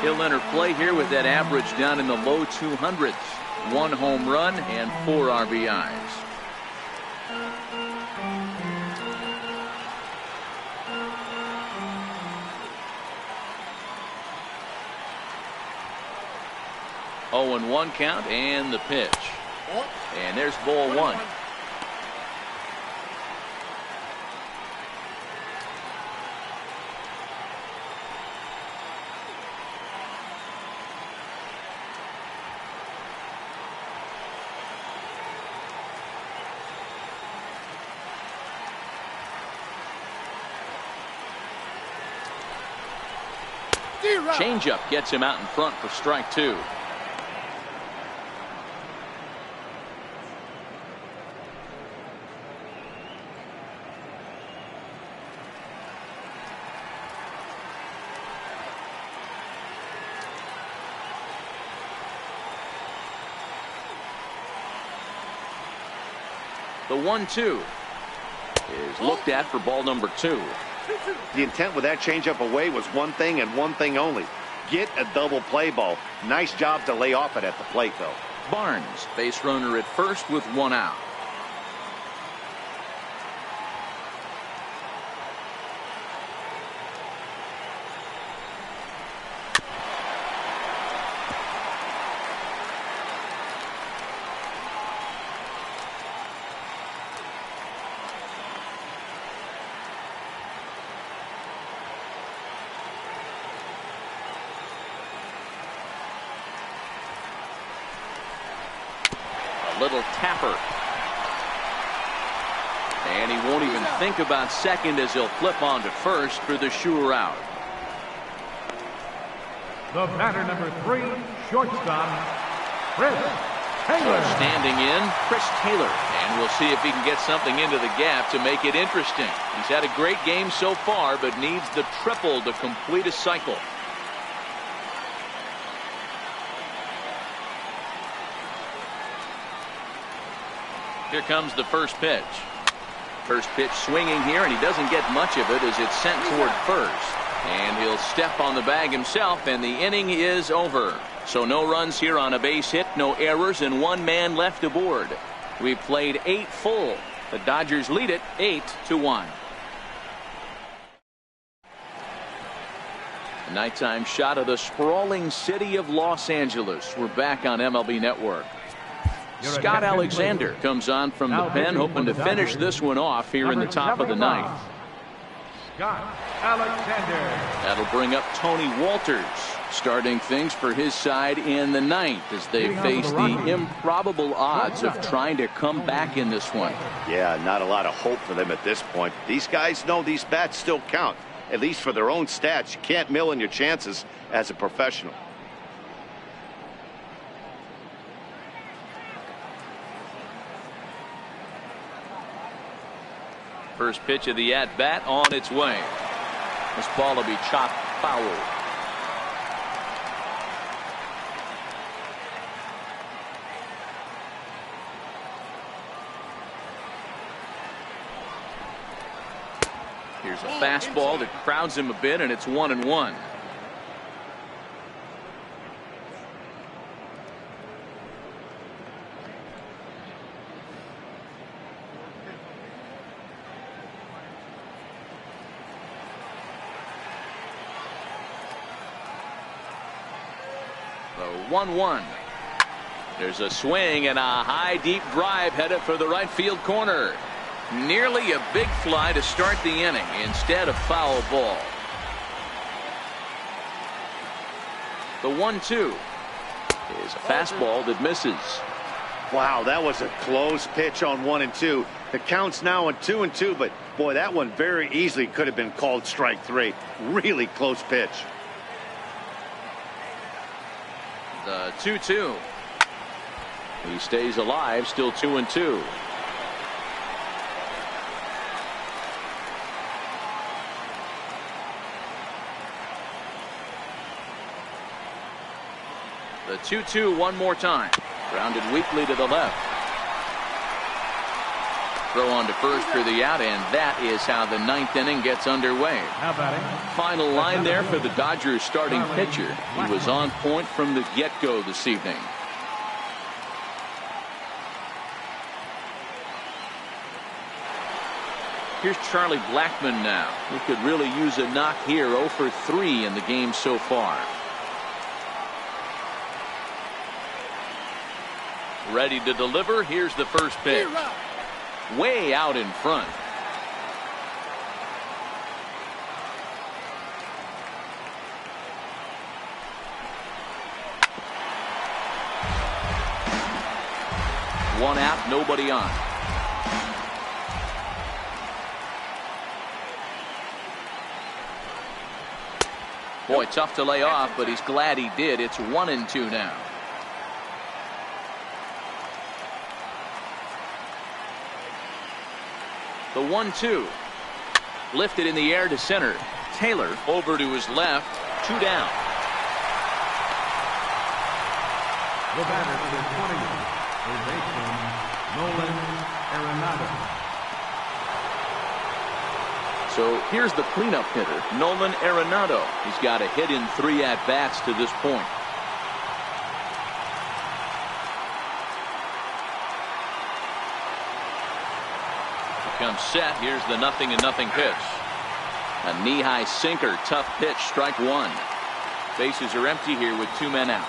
He'll enter play here with that average down in the low 200s. 1 home run and 4 RBIs. Oh, and 1 count and the pitch. And there's ball 1. Changeup gets him out in front for strike 2. The 1-2 is looked at for ball number 2. The intent with that changeup away was one thing and one thing only. Get a double play ball. Nice job to lay off it at the plate, though. Barnes, base runner at first with 1 out. Little tapper. And he won't even think about second as he'll flip on to first for the sure out. The batter, number 3, shortstop, Chris Taylor. Standing in, Chris Taylor. And we'll see if he can get something into the gap to make it interesting. He's had a great game so far, but needs the triple to complete a cycle. Here comes the first pitch. First pitch swinging here, and he doesn't get much of it as it's sent toward first. And he'll step on the bag himself, and the inning is over. So no runs here on a base hit, no errors, and 1 man left aboard. We've played 8 full. The Dodgers lead it 8-1. A nighttime shot of the sprawling city of Los Angeles. We're back on MLB Network. Scott Alexander comes on from the pen, hoping to finish this one off here in the top of the 9th. Scott Alexander. That'll bring up Tony Walters, starting things for his side in the 9th as they face the improbable odds of trying to come back in this one. Yeah, not a lot of hope for them at this point. These guys know these bats still count, at least for their own stats. You can't mill in your chances as a professional. First pitch of the at-bat on its way. This ball will be chopped foul. Here's a fastball that crowds him a bit, and it's 1-1. The 1-1. There's a swing and a high deep drive headed for the right field corner. Nearly a big fly to start the inning instead of foul ball. The 1-2 is a fastball that misses. Wow, that was a close pitch on 1 and 2. The count's now on 2 and 2, but boy, that one very easily could have been called strike 3. Really close pitch. The 2-2. He stays alive, still 2 and 2. The 2-2 one more time. Grounded weakly to the left. Throw on to first for the out, and that is how the ninth inning gets underway. Now batting. Final line there for the Dodgers starting pitcher. He was on point from the get-go this evening. Here's Charlie Blackmon now. He could really use a knock here. 0 for 3 in the game so far. Ready to deliver. Here's the first pitch. Way out in front. One out, nobody on. Boy, tough to lay off, but he's glad he did. It's 1-2 now. The 1-2. Lifted in the air to center. Taylor over to his left. 2 down. The batter for the 20th is baseman Nolan Arenado. So here's the cleanup hitter, Nolan Arenado. He's got a hit in 3 at-bats to this point. Comes set. Here's the 0-0 pitch. A knee-high sinker. Tough pitch. Strike 1. Bases are empty here with 2 men out.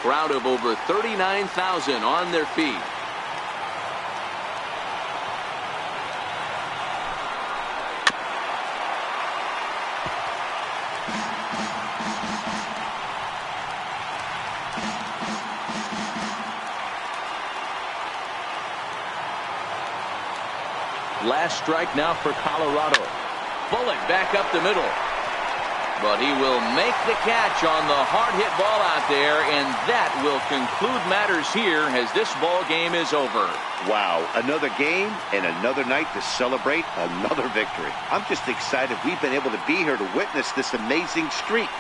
Crowd of over 39,000 on their feet. Last strike now for Colorado. Bullet back up the middle. But he will make the catch on the hard hit ball out there, and that will conclude matters here as this ball game is over. Wow, another game and another night to celebrate another victory. I'm just excited we've been able to be here to witness this amazing streak.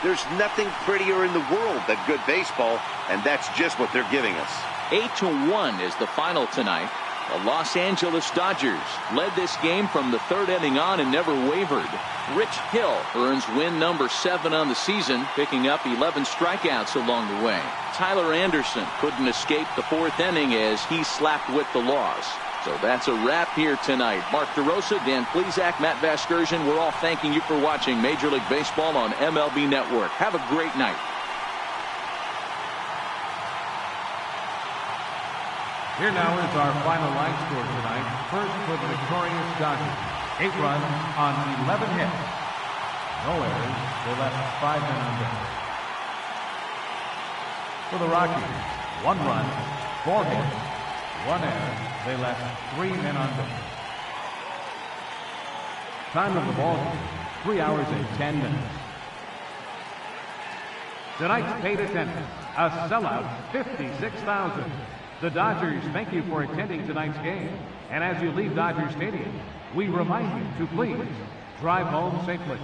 There's nothing prettier in the world than good baseball, and that's just what they're giving us. 8-1 is the final tonight. The Los Angeles Dodgers led this game from the 3rd inning on and never wavered. Rich Hill earns win number 7 on the season, picking up 11 strikeouts along the way. Tyler Anderson couldn't escape the 4th inning as he slapped with the loss. So that's a wrap here tonight. Mark DeRosa, Dan Plesac, Matt Vasgersian, we're all thanking you for watching Major League Baseball on MLB Network. Have a great night. Here now is our final line score tonight. First for the victorious Dodgers. 8 runs on 11 hits. No errors. They left 5 men on base. For the Rockies, 1 run, 4 hits, 1 error. They left 3 men on base. Time of the ball game, 3 hours and 10 minutes. Tonight's paid attendance, a sellout 56,000. The Dodgers thank you for attending tonight's game. And as you leave Dodger Stadium, we remind you to please drive home safely.